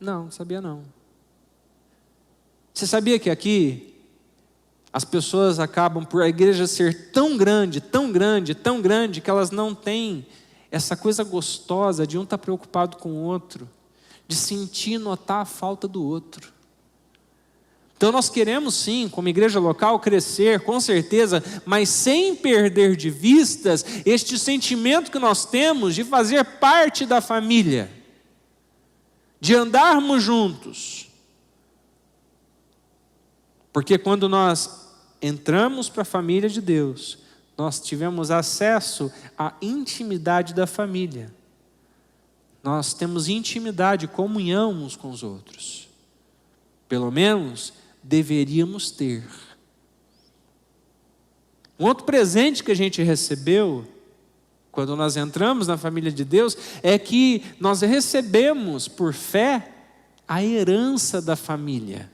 Não sabia não. Você sabia que aqui as pessoas acabam por a igreja ser tão grande, tão grande, tão grande, que elas não têm essa coisa gostosa de um estar preocupado com o outro, de sentir e notar a falta do outro. Então nós queremos sim, como igreja local, crescer, com certeza, mas sem perder de vistas este sentimento que nós temos de fazer parte da família, de andarmos juntos. Porque quando nós entramos para a família de Deus, nós tivemos acesso à intimidade da família. Nós temos intimidade, comunhão uns com os outros. Pelo menos deveríamos ter. Um outro presente que a gente recebeu, quando nós entramos na família de Deus, é que nós recebemos por fé a herança da família.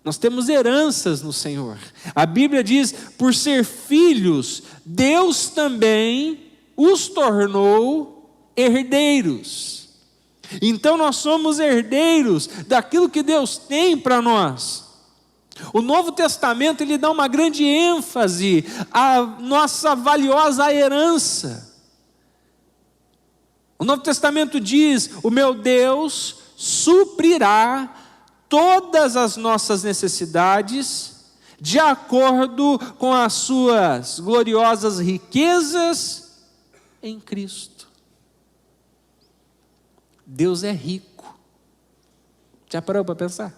Nós temos heranças no Senhor. A Bíblia diz, por ser filhos, Deus também os tornou herdeiros. Então nós somos herdeiros daquilo que Deus tem para nós. O Novo Testamento ele dá uma grande ênfase à nossa valiosa herança. O Novo Testamento diz, o meu Deus suprirá todas as nossas necessidades de acordo com as suas gloriosas riquezas em Cristo. Deus é rico. Já parou para pensar?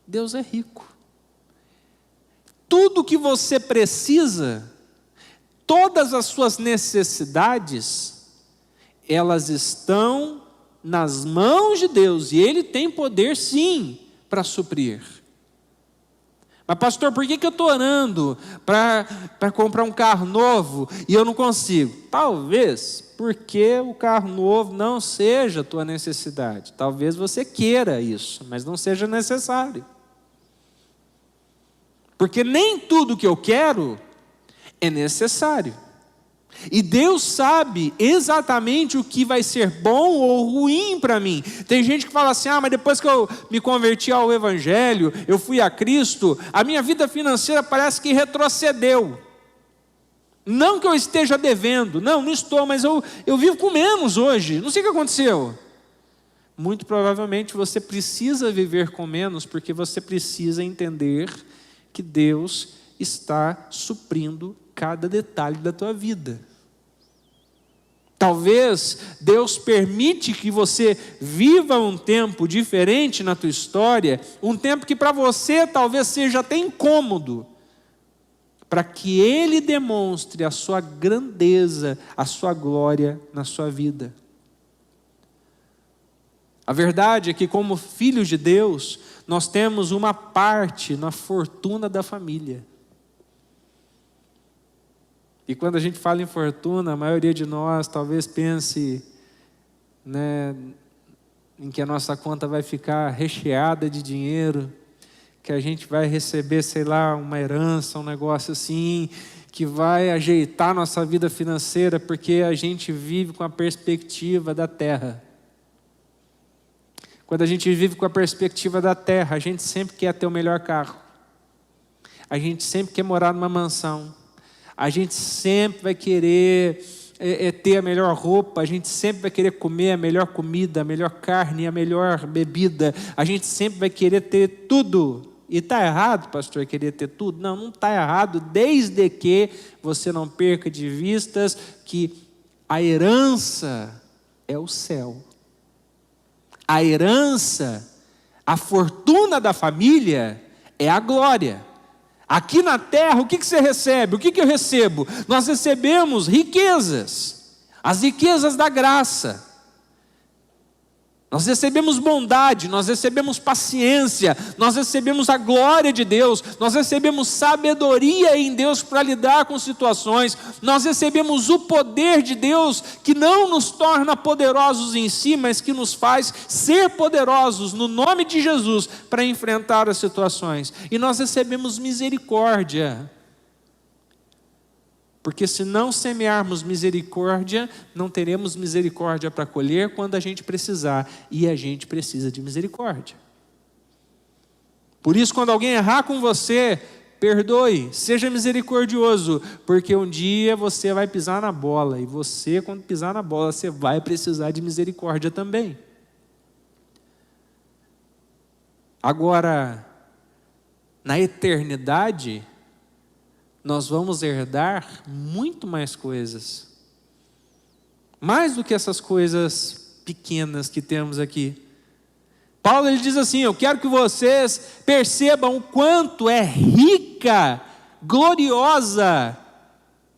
Deus é rico. Tudo que você precisa, todas as suas necessidades, elas estão nas mãos de Deus. E Ele tem poder sim para suprir. Mas pastor, por que eu estou orando para comprar um carro novo e eu não consigo? Talvez porque o carro novo não seja a tua necessidade. Talvez você queira isso, mas não seja necessário. Porque nem tudo que eu quero é necessário. E Deus sabe exatamente o que vai ser bom ou ruim para mim. Tem gente que fala assim, mas depois que eu me converti ao Evangelho, eu fui a Cristo, a minha vida financeira parece que retrocedeu. Não que eu esteja devendo, não estou, mas eu vivo com menos hoje, não sei o que aconteceu. Muito provavelmente você precisa viver com menos, porque você precisa entender que Deus está suprindo cada detalhe da tua vida. Talvez Deus permite que você viva um tempo diferente na tua história, um tempo que para você talvez seja até incômodo, para que Ele demonstre a sua grandeza, a sua glória na sua vida. A verdade é que como filhos de Deus, nós temos uma parte na fortuna da família. E quando a gente fala em fortuna, a maioria de nós talvez pense, né, em que a nossa conta vai ficar recheada de dinheiro, que a gente vai receber, sei lá, uma herança, um negócio assim, que vai ajeitar a nossa vida financeira, porque a gente vive com a perspectiva da terra. Quando a gente vive com a perspectiva da terra, a gente sempre quer ter o melhor carro. A gente sempre quer morar numa mansão. A gente sempre vai querer ter a melhor roupa. A gente sempre vai querer comer a melhor comida, a melhor carne, a melhor bebida. A gente sempre vai querer ter tudo. E está errado, pastor, querer ter tudo? Não, não está errado, desde que você não perca de vistas que a herança é o céu. A herança, a fortuna da família é a glória. Aqui na terra, o que você recebe? O que eu recebo? Nós recebemos riquezas, as riquezas da graça. Nós recebemos bondade, nós recebemos paciência, nós recebemos a glória de Deus, nós recebemos sabedoria em Deus para lidar com situações, nós recebemos o poder de Deus que não nos torna poderosos em si, mas que nos faz ser poderosos no nome de Jesus para enfrentar as situações. E nós recebemos misericórdia. Porque se não semearmos misericórdia, não teremos misericórdia para colher quando a gente precisar. E a gente precisa de misericórdia. Por isso, quando alguém errar com você, perdoe, seja misericordioso. Porque um dia você vai pisar na bola. E você, quando pisar na bola, você vai precisar de misericórdia também. Agora, na eternidade, nós vamos herdar muito mais coisas. Mais do que essas coisas pequenas que temos aqui. Paulo ele diz assim: eu quero que vocês percebam o quanto é rica, gloriosa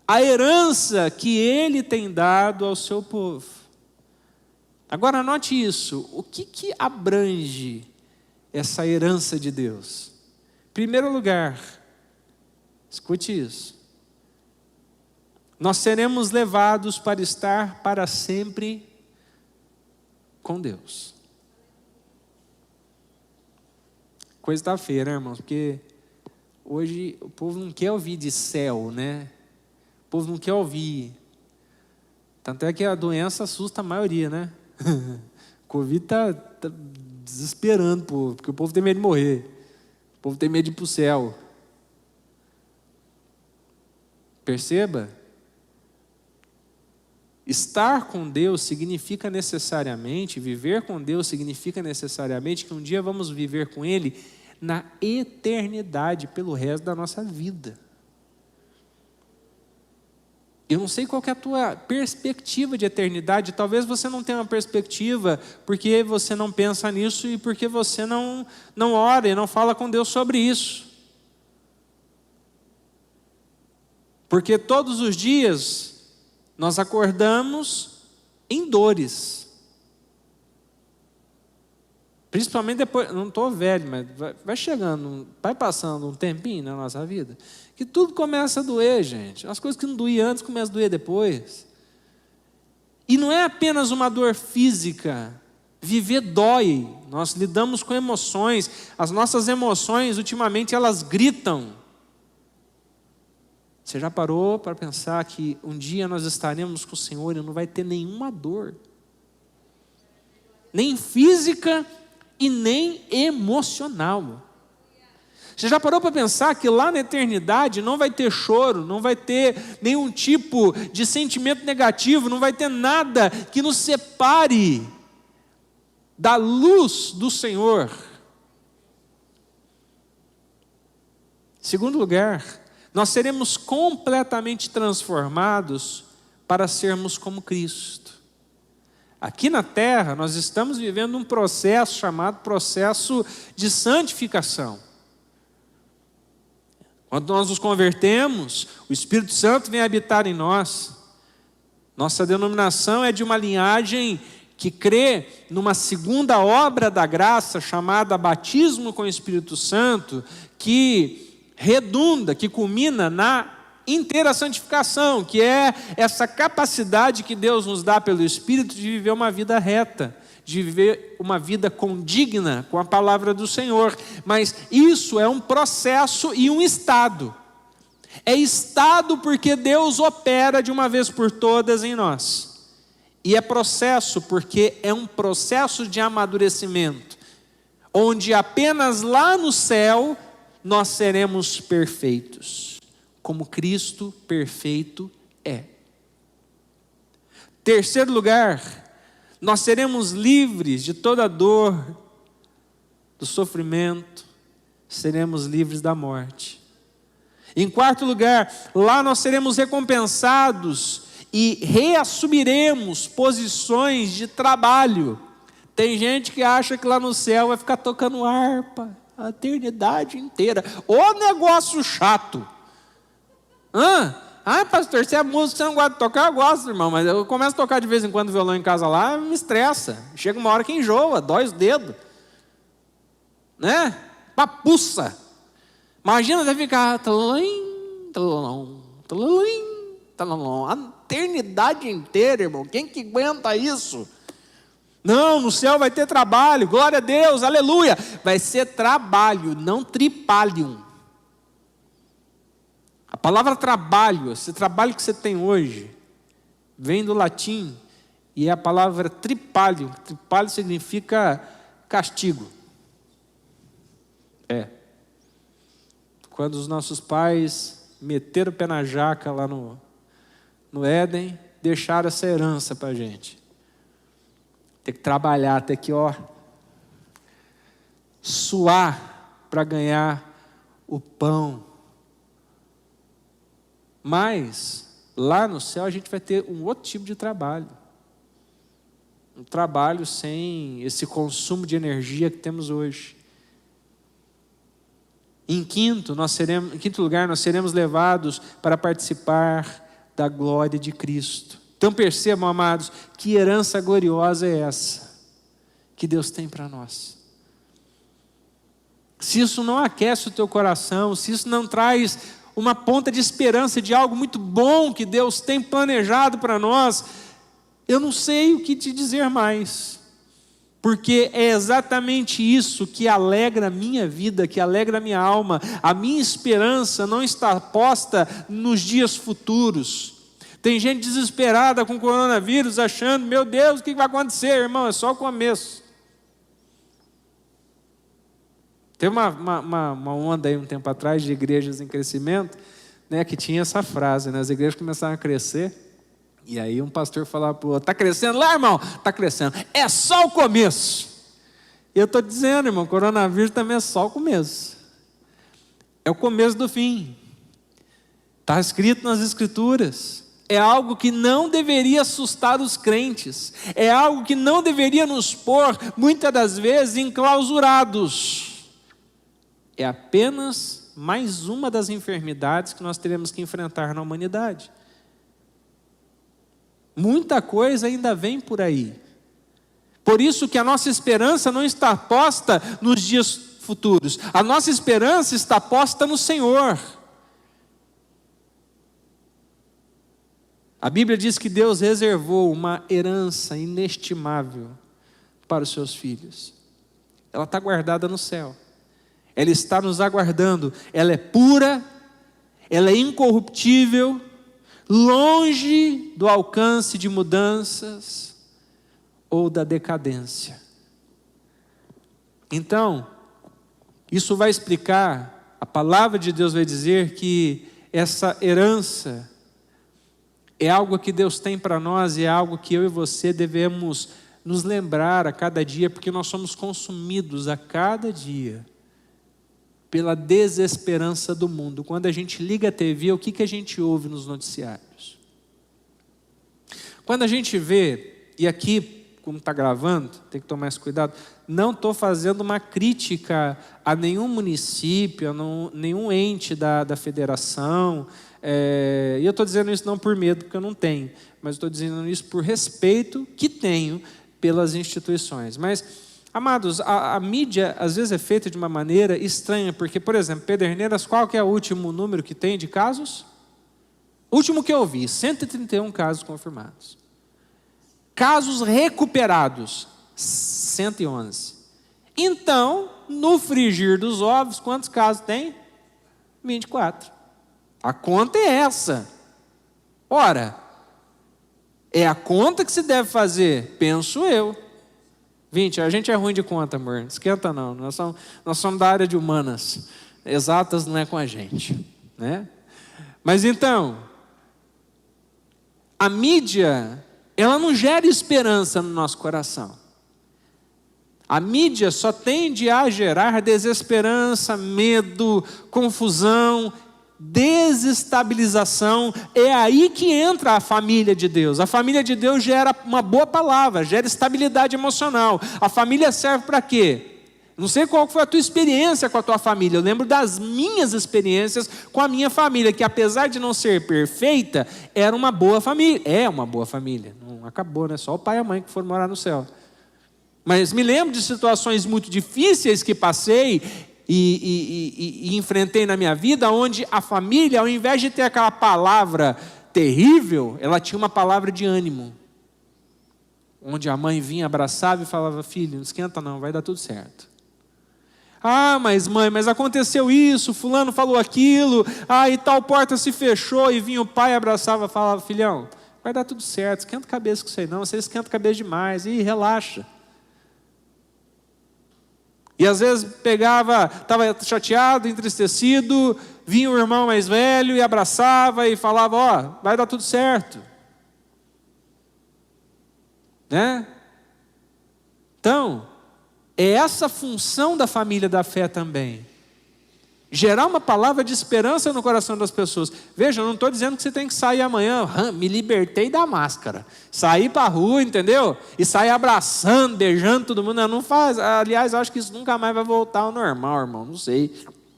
a herança que ele tem dado ao seu povo. Agora note isso, o que abrange essa herança de Deus? Em primeiro lugar, escute isso. Nós seremos levados para estar para sempre com Deus. Coisa está feia, né, irmãos? Porque hoje o povo não quer ouvir de céu, né? O povo não quer ouvir. Tanto é que a doença assusta a maioria, né? O Covid está desesperando o povo, porque o povo tem medo de morrer. O povo tem medo de ir para o céu. Perceba, estar com Deus significa necessariamente, viver com Deus significa necessariamente que um dia vamos viver com Ele na eternidade, pelo resto da nossa vida. Eu não sei qual que é a tua perspectiva de eternidade, talvez você não tenha uma perspectiva porque você não pensa nisso e porque você não ora e não fala com Deus sobre isso. Porque todos os dias nós acordamos em dores. Principalmente depois, não estou velho, mas vai chegando, vai passando um tempinho na nossa vida, que tudo começa a doer, gente. As coisas que não doíam antes começam a doer depois. E não é apenas uma dor física. Viver dói. Nós lidamos com emoções. As nossas emoções, ultimamente, elas gritam. Você já parou para pensar que um dia nós estaremos com o Senhor e não vai ter nenhuma dor? Nem física e nem emocional. Você já parou para pensar que lá na eternidade não vai ter choro, não vai ter nenhum tipo de sentimento negativo, não vai ter nada que nos separe da luz do Senhor? Segundo lugar, nós seremos completamente transformados para sermos como Cristo. Aqui na terra, nós estamos vivendo um processo chamado processo de santificação. Quando nós nos convertemos, o Espírito Santo vem habitar em nós. Nossa denominação é de uma linhagem que crê numa segunda obra da graça, chamada batismo com o Espírito Santo, que redunda, que culmina na inteira santificação, que é essa capacidade que Deus nos dá pelo Espírito de viver uma vida reta, de viver uma vida condigna com a palavra do Senhor. Mas isso é um processo e um estado. É estado porque Deus opera de uma vez por todas em nós. E é processo porque é um processo de amadurecimento, onde apenas lá no céu nós seremos perfeitos, como Cristo perfeito é. Terceiro lugar, nós seremos livres de toda dor, do sofrimento, seremos livres da morte. Em quarto lugar, lá nós seremos recompensados e reassumiremos posições de trabalho. Tem gente que acha que lá no céu vai ficar tocando harpa a eternidade inteira. Ô negócio chato! Pastor, se é música, você não gosta de tocar? Eu gosto, irmão, mas eu começo a tocar de vez em quando violão em casa lá, me estressa. Chega uma hora que enjoa, dói os dedos. Né? Papuça. Imagina você ficar a eternidade inteira, irmão. Quem que aguenta isso? Não, no céu vai ter trabalho, glória a Deus, aleluia. Vai ser trabalho, não tripalium. A palavra trabalho, esse trabalho que você tem hoje, vem do latim e é a palavra tripalium. Tripalium significa castigo. Quando os nossos pais meteram o pé na jaca lá no Éden, deixaram essa herança para a gente. Tem que trabalhar, tem que suar para ganhar o pão. Mas lá no céu a gente vai ter um outro tipo de trabalho. Um trabalho sem esse consumo de energia que temos hoje. Em quinto lugar, nós seremos levados para participar da glória de Cristo. Então percebam, amados, que herança gloriosa é essa que Deus tem para nós. Se isso não aquece o teu coração, se isso não traz uma ponta de esperança de algo muito bom que Deus tem planejado para nós, eu não sei o que te dizer mais. Porque é exatamente isso que alegra a minha vida, que alegra a minha alma. A minha esperança não está posta nos dias futuros. Tem gente desesperada com o coronavírus, achando, meu Deus, o que vai acontecer, irmão? É só o começo. Teve uma onda aí um tempo atrás de igrejas em crescimento, né, que tinha essa frase, né? As igrejas começaram a crescer. E aí um pastor falava para o outro, está crescendo lá, irmão? Está crescendo. É só o começo. E eu estou dizendo, irmão, coronavírus também é só o começo. É o começo do fim. Está escrito nas Escrituras. É algo que não deveria assustar os crentes. É algo que não deveria nos pôr, muitas das vezes, enclausurados. É apenas mais uma das enfermidades que nós teremos que enfrentar na humanidade. Muita coisa ainda vem por aí. Por isso que a nossa esperança não está posta nos dias futuros. A nossa esperança está posta no Senhor. A Bíblia diz que Deus reservou uma herança inestimável para os seus filhos. Ela está guardada no céu. Ela está nos aguardando. Ela é pura, ela é incorruptível, longe do alcance de mudanças ou da decadência. Então, isso vai explicar, a palavra de Deus vai dizer que essa herança é algo que Deus tem para nós e é algo que eu e você devemos nos lembrar a cada dia, porque nós somos consumidos a cada dia pela desesperança do mundo. Quando a gente liga a TV, o que a gente ouve nos noticiários? Quando a gente vê, e aqui, como está gravando, tem que tomar esse cuidado, não estou fazendo uma crítica a nenhum município, a nenhum ente da federação, e eu estou dizendo isso não por medo, porque eu não tenho, mas estou dizendo isso por respeito que tenho pelas instituições. Mas, amados, a mídia às vezes é feita de uma maneira estranha, porque, por exemplo, Pederneiras, qual que é o último número que tem de casos? Último que eu vi, 131 casos confirmados. Casos recuperados, 111. Então, no frigir dos ovos, quantos casos tem? 24. A conta é essa. Ora, é a conta que se deve fazer, penso eu. 20, a gente é ruim de conta, amor, não esquenta não. Nós somos da área de humanas. Exatas não é com a gente, né? Mas então, a mídia, ela não gera esperança no nosso coração. A mídia só tende a gerar desesperança, medo, confusão, desestabilização. É aí que entra a família de Deus. A família de Deus gera uma boa palavra, gera estabilidade emocional. A família serve para quê? Não sei qual foi a tua experiência com a tua família. Eu lembro das minhas experiências com a minha família, que apesar de não ser perfeita, era uma boa família. É uma boa família. Não acabou, né? Só o pai e a mãe que foram morar no céu. Mas me lembro de situações muito difíceis que passei e enfrentei na minha vida, onde a família, ao invés de ter aquela palavra terrível, ela tinha uma palavra de ânimo. Onde a mãe vinha, abraçava e falava: filho, não esquenta não, vai dar tudo certo. Ah, mas mãe, mas aconteceu isso, fulano falou aquilo, e tal porta se fechou, e vinha o pai, abraçava e falava: filhão, vai dar tudo certo, esquenta a cabeça com isso aí não, você esquenta a cabeça demais, e relaxa. E às vezes pegava, estava chateado, entristecido, vinha o irmão mais velho e abraçava e falava: ó, vai dar tudo certo. Né? Então, é essa função da família da fé também. Gerar uma palavra de esperança no coração das pessoas. Veja, eu não estou dizendo que você tem que sair amanhã, me libertei da máscara. Sair para a rua, entendeu? E sair abraçando, beijando todo mundo. Não faz. Aliás, eu acho que isso nunca mais vai voltar ao normal, irmão. Não sei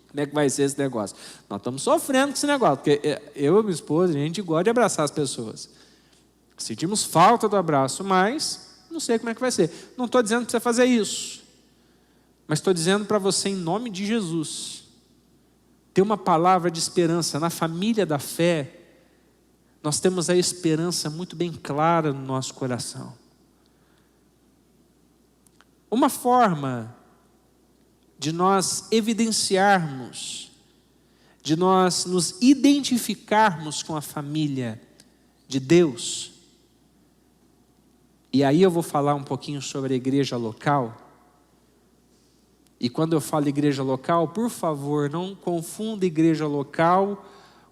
como é que vai ser esse negócio. Nós estamos sofrendo com esse negócio, porque eu e minha esposa, a gente gosta de abraçar as pessoas. Sentimos falta do abraço, mas não sei como é que vai ser. Não estou dizendo para você fazer isso, mas estou dizendo para você, em nome de Jesus, ter uma palavra de esperança. Na família da fé, nós temos a esperança muito bem clara no nosso coração. Uma forma de nós evidenciarmos, de nós nos identificarmos com a família de Deus, e aí eu vou falar um pouquinho sobre a igreja local. E quando eu falo igreja local, por favor, não confunda igreja local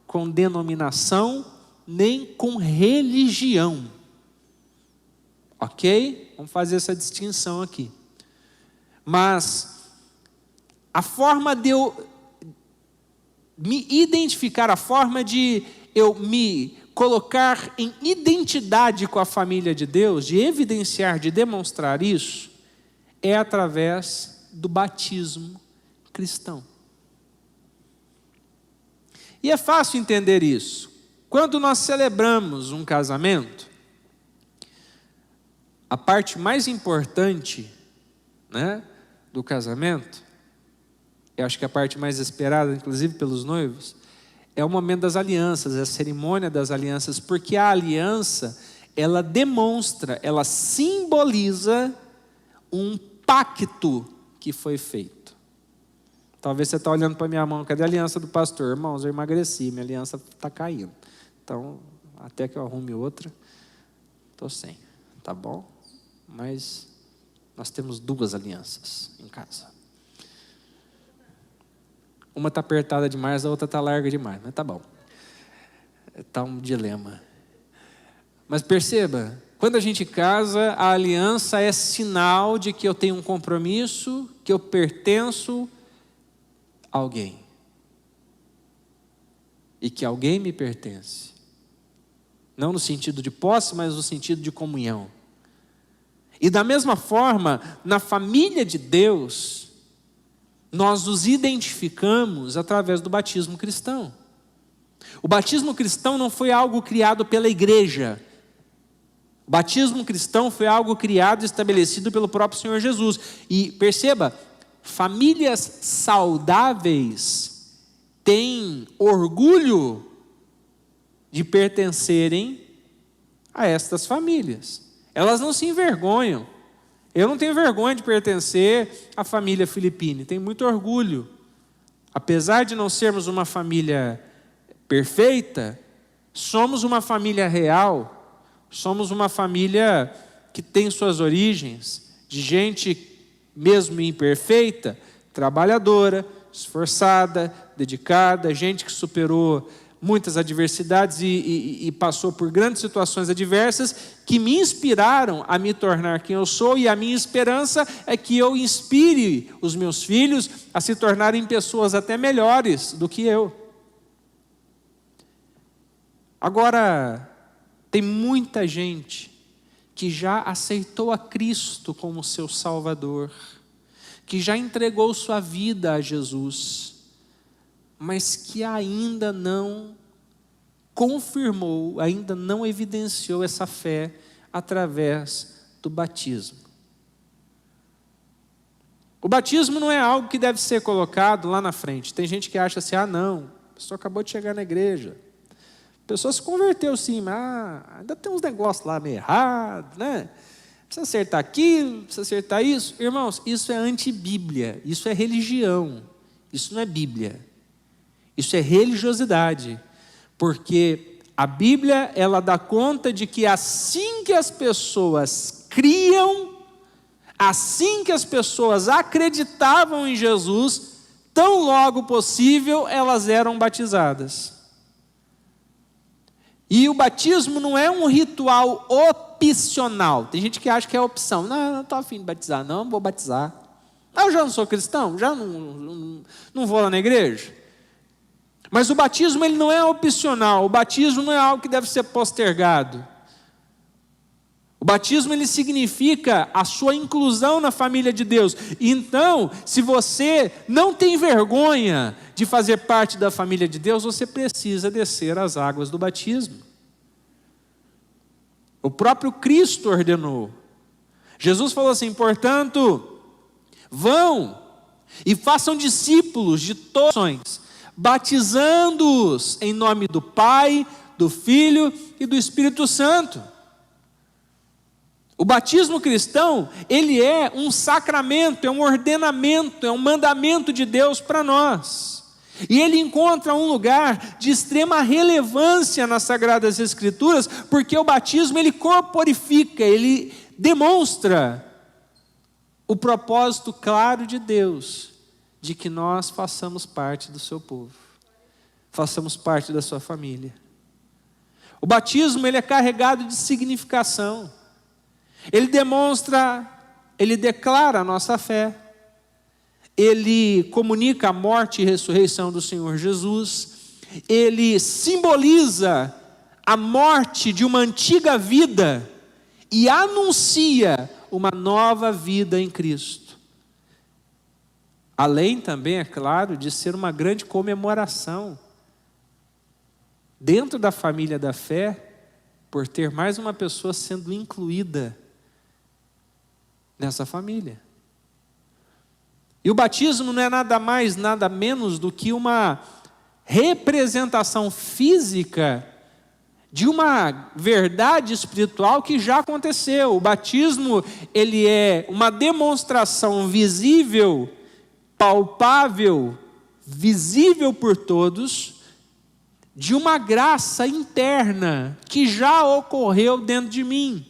com denominação, nem com religião. Ok? Vamos fazer essa distinção aqui. Mas a forma de eu me identificar, a forma de eu me colocar em identidade com a família de Deus, de evidenciar, de demonstrar isso, é através do batismo cristão. E é fácil entender isso. Quando nós celebramos um casamento, a parte mais importante, né, do casamento, eu acho que a parte mais esperada, inclusive pelos noivos, é o momento das alianças, é a cerimônia das alianças, porque a aliança, ela demonstra, ela simboliza um pacto que foi feito. Talvez você está olhando para a minha mão, cadê a aliança do pastor? Irmãos, eu emagreci, minha aliança está caindo. Então, até que eu arrume outra, estou sem, tá bom? Mas nós temos 2 alianças em casa. Uma está apertada demais, a outra está larga demais, mas tá bom. Está um dilema. Mas perceba, quando a gente casa, a aliança é sinal de que eu tenho um compromisso, que eu pertenço a alguém. E que alguém me pertence. Não no sentido de posse, mas no sentido de comunhão. E da mesma forma, na família de Deus, nós nos identificamos através do batismo cristão. O batismo cristão não foi algo criado pela igreja. O batismo cristão foi algo criado e estabelecido pelo próprio Senhor Jesus. E perceba, famílias saudáveis têm orgulho de pertencerem a estas famílias. Elas não se envergonham. Eu não tenho vergonha de pertencer à família Filippini, tenho muito orgulho. Apesar de não sermos uma família perfeita, somos uma família real, somos uma família que tem suas origens, de gente mesmo imperfeita, trabalhadora, esforçada, dedicada, gente que superou muitas adversidades e passou por grandes situações adversas que me inspiraram a me tornar quem eu sou, e a minha esperança é que eu inspire os meus filhos a se tornarem pessoas até melhores do que eu. Agora, tem muita gente que já aceitou a Cristo como seu Salvador, que já entregou sua vida a Jesus, mas que ainda não confirmou, ainda não evidenciou essa fé através do batismo. O batismo não é algo que deve ser colocado lá na frente. Tem gente que acha assim, não, a pessoa acabou de chegar na igreja, a pessoa se converteu sim, mas ainda tem uns negócios lá meio errados, né? Precisa acertar aquilo, precisa acertar isso. Irmãos, isso é antibíblia, isso é religião, isso não é Bíblia. Isso é religiosidade, porque a Bíblia, ela dá conta de que assim que as pessoas criam, assim que as pessoas acreditavam em Jesus, tão logo possível elas eram batizadas. E o batismo não é um ritual opcional. Tem gente que acha que é opção. Não estou afim de batizar, não vou batizar. Eu já não sou cristão, já não vou lá na igreja. Mas o batismo ele não é opcional, o batismo não é algo que deve ser postergado. O batismo ele significa a sua inclusão na família de Deus. Então, se você não tem vergonha de fazer parte da família de Deus, você precisa descer as águas do batismo. O próprio Cristo ordenou. Jesus falou assim, portanto, vão e façam discípulos de todas as nações, batizando-os em nome do Pai, do Filho e do Espírito Santo. O batismo cristão, ele é um sacramento, é um ordenamento, é um mandamento de Deus para nós. E ele encontra um lugar de extrema relevância nas Sagradas Escrituras, porque o batismo ele corporifica, ele demonstra o propósito claro de Deus, de que nós façamos parte do seu povo, façamos parte da sua família. O batismo ele é carregado de significação. Ele demonstra, ele declara a nossa fé. Ele comunica a morte e ressurreição do Senhor Jesus. Ele simboliza a morte de uma antiga vida e anuncia uma nova vida em Cristo. Além também, é claro, de ser uma grande comemoração dentro da família da fé, por ter mais uma pessoa sendo incluída nessa família. E o batismo não é nada mais, nada menos do que uma representação física de uma verdade espiritual que já aconteceu. O batismo, ele é uma demonstração visível, palpável, visível por todos, de uma graça interna que já ocorreu dentro de mim.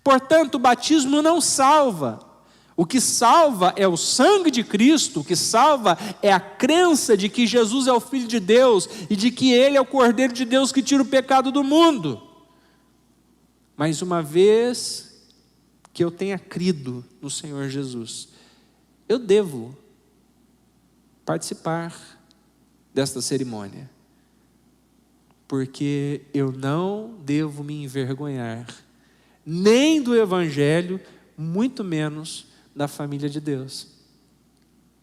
Portanto, o batismo não salva. O que salva é o sangue de Cristo, o que salva é a crença de que Jesus é o Filho de Deus e de que Ele é o Cordeiro de Deus que tira o pecado do mundo. Mas uma vez que eu tenha crido no Senhor Jesus, eu devo participar desta cerimônia, porque eu não devo me envergonhar, nem do Evangelho, muito menos da família de Deus.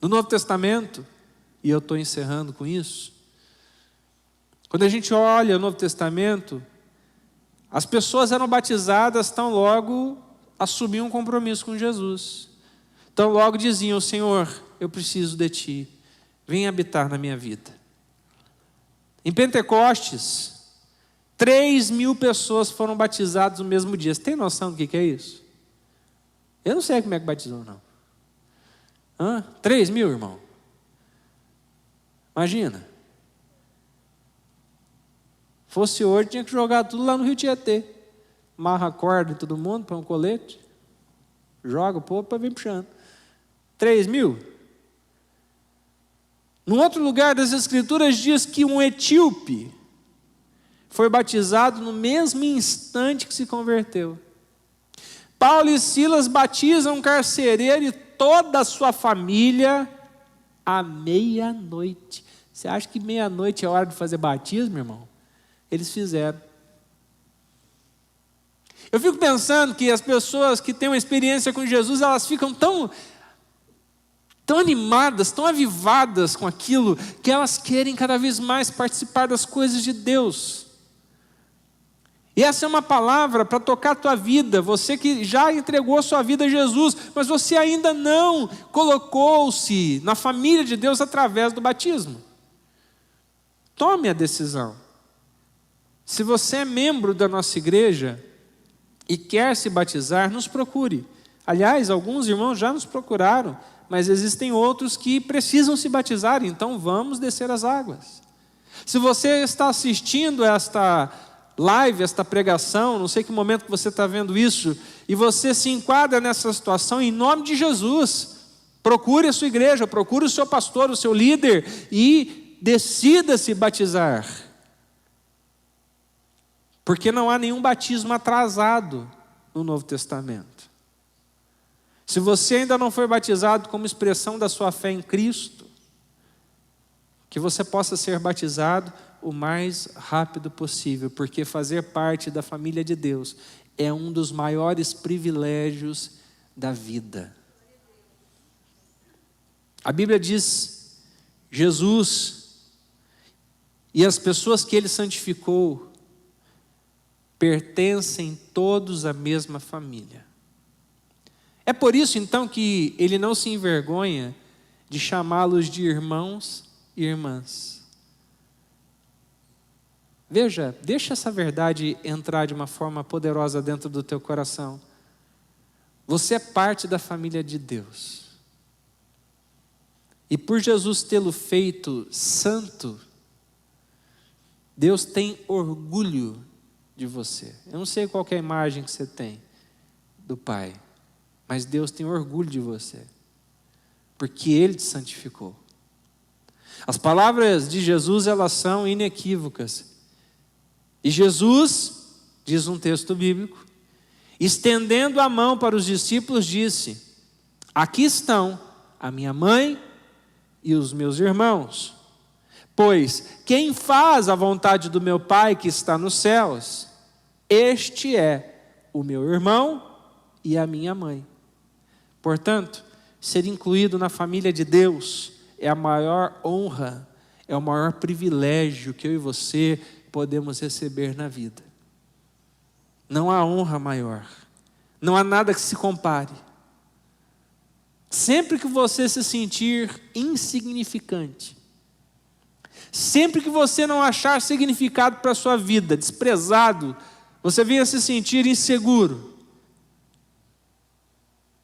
No Novo Testamento, e eu estou encerrando com isso, quando a gente olha o Novo Testamento, as pessoas eram batizadas tão logo assumiam um compromisso com Jesus, tão logo diziam: Senhor, eu preciso de Ti, vem habitar na minha vida. Em Pentecostes, 3.000 pessoas foram batizadas no mesmo dia. Você tem noção do que é isso? Eu não sei como é que batizou, não. 3.000, irmão? Imagina. Fosse hoje, tinha que jogar tudo lá no Rio Tietê. Marra a corda em todo mundo, põe um colete, joga o povo para vir puxando. 3.000? Num outro lugar das Escrituras diz que um etíope foi batizado no mesmo instante que se converteu. Paulo e Silas batizam um carcereiro e toda a sua família à meia-noite. Você acha que meia-noite é hora de fazer batismo, irmão? Eles fizeram. Eu fico pensando que as pessoas que têm uma experiência com Jesus, elas ficam tão animadas, tão avivadas com aquilo, que elas querem cada vez mais participar das coisas de Deus. E essa é uma palavra para tocar a tua vida, você que já entregou a sua vida a Jesus, mas você ainda não colocou-se na família de Deus através do batismo. Tome a decisão. Se você é membro da nossa igreja e quer se batizar, nos procure. Aliás, alguns irmãos já nos procuraram, mas existem outros que precisam se batizar, então vamos descer as águas. Se você está assistindo esta live, esta pregação, não sei que momento que você está vendo isso, e você se enquadra nessa situação, em nome de Jesus, procure a sua igreja, procure o seu pastor, o seu líder, e decida se batizar. Porque não há nenhum batismo atrasado no Novo Testamento. Se você ainda não foi batizado como expressão da sua fé em Cristo, que você possa ser batizado o mais rápido possível, porque fazer parte da família de Deus é um dos maiores privilégios da vida. A Bíblia diz, Jesus e as pessoas que Ele santificou pertencem todos à mesma família. É por isso então que Ele não se envergonha de chamá-los de irmãos e irmãs. Veja, deixa essa verdade entrar de uma forma poderosa dentro do teu coração. Você é parte da família de Deus. E por Jesus tê-lo feito santo, Deus tem orgulho de você. Eu não sei qual que é a imagem que você tem do Pai, mas Deus tem orgulho de você, porque Ele te santificou. As palavras de Jesus, elas são inequívocas. E Jesus, diz um texto bíblico, estendendo a mão para os discípulos, disse: aqui estão a minha mãe e os meus irmãos. Pois quem faz a vontade do meu Pai que está nos céus, este é o meu irmão e a minha mãe. Portanto, ser incluído na família de Deus é a maior honra, é o maior privilégio que eu e você podemos receber na vida. Não há honra maior, não há nada que se compare. Sempre que você se sentir insignificante, sempre que você não achar significado para a sua vida, desprezado, você venha se sentir inseguro,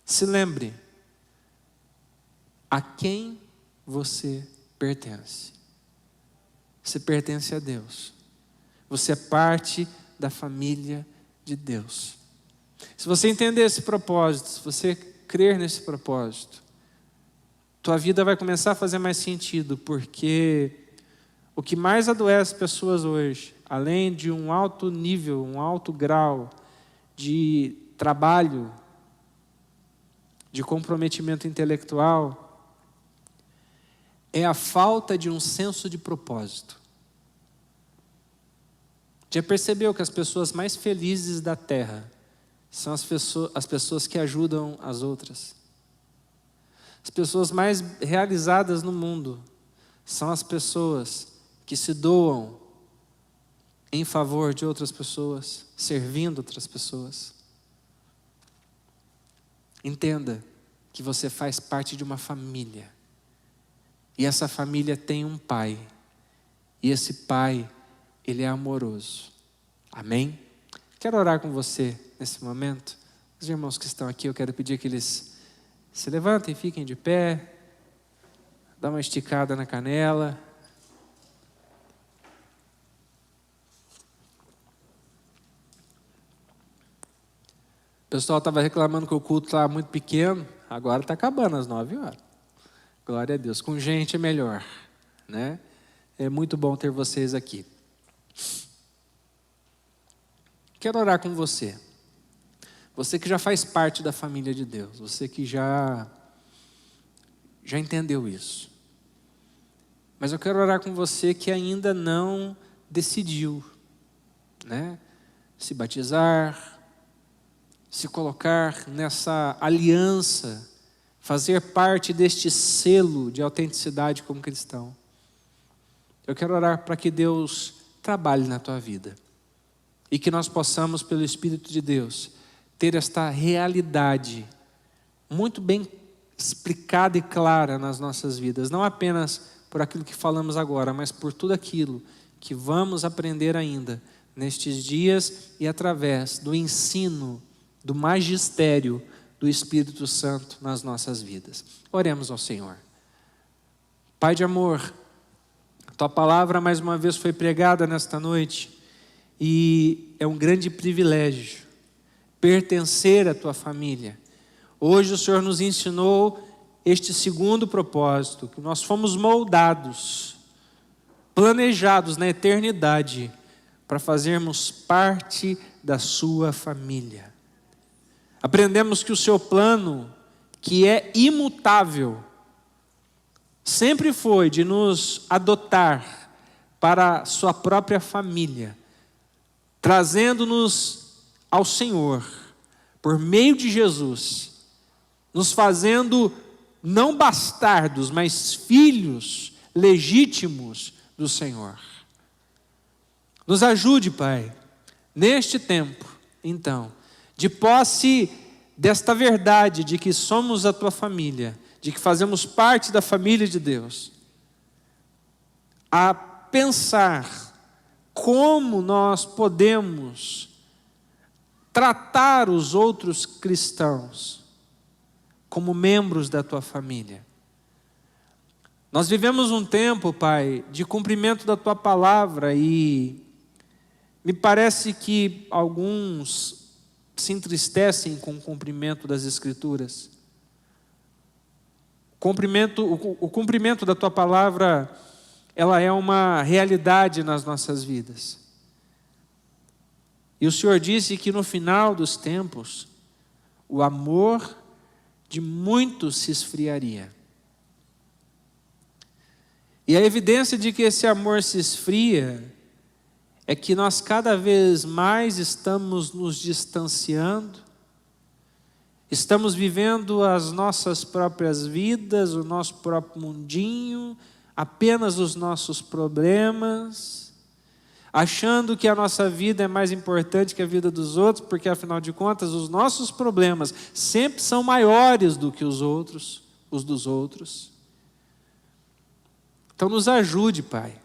se lembre a quem você pertence. Você pertence a Deus. Você é parte da família de Deus. Se você entender esse propósito, se você crer nesse propósito, tua vida vai começar a fazer mais sentido, porque o que mais adoece pessoas hoje, além de um alto nível, um alto grau de trabalho, de comprometimento intelectual, é a falta de um senso de propósito. Já percebeu que as pessoas mais felizes da terra são as pessoas que ajudam as outras? As pessoas mais realizadas no mundo são as pessoas que se doam em favor de outras pessoas, servindo outras pessoas. Entenda que você faz parte de uma família. E essa família tem um pai. E esse pai, Ele é amoroso. Amém? Quero orar com você nesse momento. Os irmãos que estão aqui, eu quero pedir que eles se levantem, fiquem de pé, dá uma esticada na canela. O pessoal estava reclamando que o culto estava muito pequeno, agora está acabando às 9h. Glória a Deus, com gente é melhor, né? É muito bom ter vocês aqui. Quero orar com você. Você que já faz parte da família de Deus, você que já entendeu isso. Mas eu quero orar com você que ainda não decidiu, né? Se batizar, se colocar nessa aliança, fazer parte deste selo de autenticidade como cristão. Eu quero orar para que Deus trabalhe na tua vida e que nós possamos, pelo Espírito de Deus, ter esta realidade muito bem explicada e clara nas nossas vidas, não apenas por aquilo que falamos agora, mas por tudo aquilo que vamos aprender ainda nestes dias e através do ensino, do magistério do Espírito Santo nas nossas vidas. Oremos ao Senhor. Pai de amor, tua palavra mais uma vez foi pregada nesta noite e é um grande privilégio pertencer à tua família. Hoje o Senhor nos ensinou este segundo propósito, que nós fomos moldados, planejados na eternidade para fazermos parte da sua família. Aprendemos que o seu plano, que é imutável, sempre foi de nos adotar para a sua própria família, trazendo-nos ao Senhor, por meio de Jesus, nos fazendo não bastardos, mas filhos legítimos do Senhor. Nos ajude, Pai, neste tempo, então, de posse desta verdade de que somos a tua família, de que fazemos parte da família de Deus, a pensar como nós podemos tratar os outros cristãos como membros da tua família. Nós vivemos um tempo, Pai, de cumprimento da tua palavra e me parece que alguns se entristecem com o cumprimento das Escrituras. O cumprimento da tua palavra, ela é uma realidade nas nossas vidas. E o Senhor disse que no final dos tempos, o amor de muitos se esfriaria. E a evidência de que esse amor se esfria é que nós cada vez mais estamos nos distanciando, estamos vivendo as nossas próprias vidas, o nosso próprio mundinho, apenas os nossos problemas, achando que a nossa vida é mais importante que a vida dos outros, porque afinal de contas os nossos problemas sempre são maiores do que os dos outros. Então nos ajude, Pai,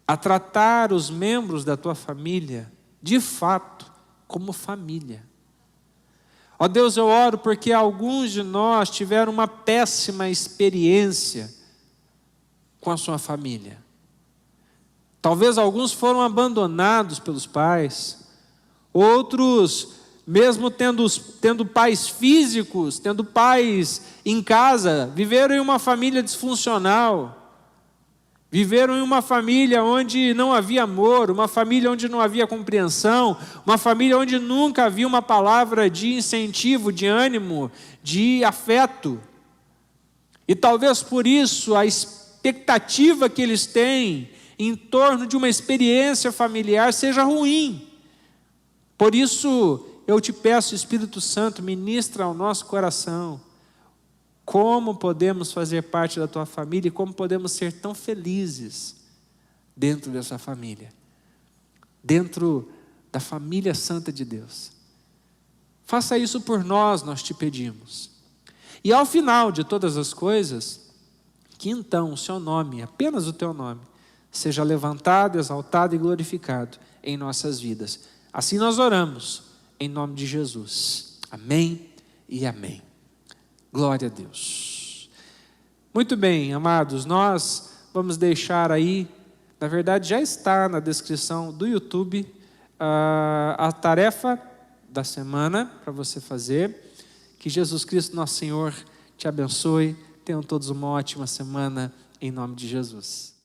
a tratar os membros da tua família, de fato, como família. Ó Deus, eu oro porque alguns de nós tiveram uma péssima experiência com a sua família. Talvez alguns foram abandonados pelos pais, outros, mesmo tendo pais físicos, tendo pais em casa, viveram em uma família disfuncional, viveram em uma família onde não havia amor, uma família onde não havia compreensão, uma família onde nunca havia uma palavra de incentivo, de ânimo, de afeto. E talvez por isso a expectativa que eles têm em torno de uma experiência familiar seja ruim. Por isso eu te peço, Espírito Santo, ministra ao nosso coração como podemos fazer parte da tua família e como podemos ser tão felizes dentro dessa família, dentro da família santa de Deus. Faça isso por nós te pedimos. E ao final de todas as coisas, que então o seu nome, apenas o teu nome, seja levantado, exaltado e glorificado em nossas vidas. Assim nós oramos, em nome de Jesus. Amém e amém. Glória a Deus. Muito bem, amados, nós vamos deixar aí, na verdade já está na descrição do YouTube, a tarefa da semana para você fazer. Que Jesus Cristo, nosso Senhor, te abençoe. Tenham todos uma ótima semana, em nome de Jesus.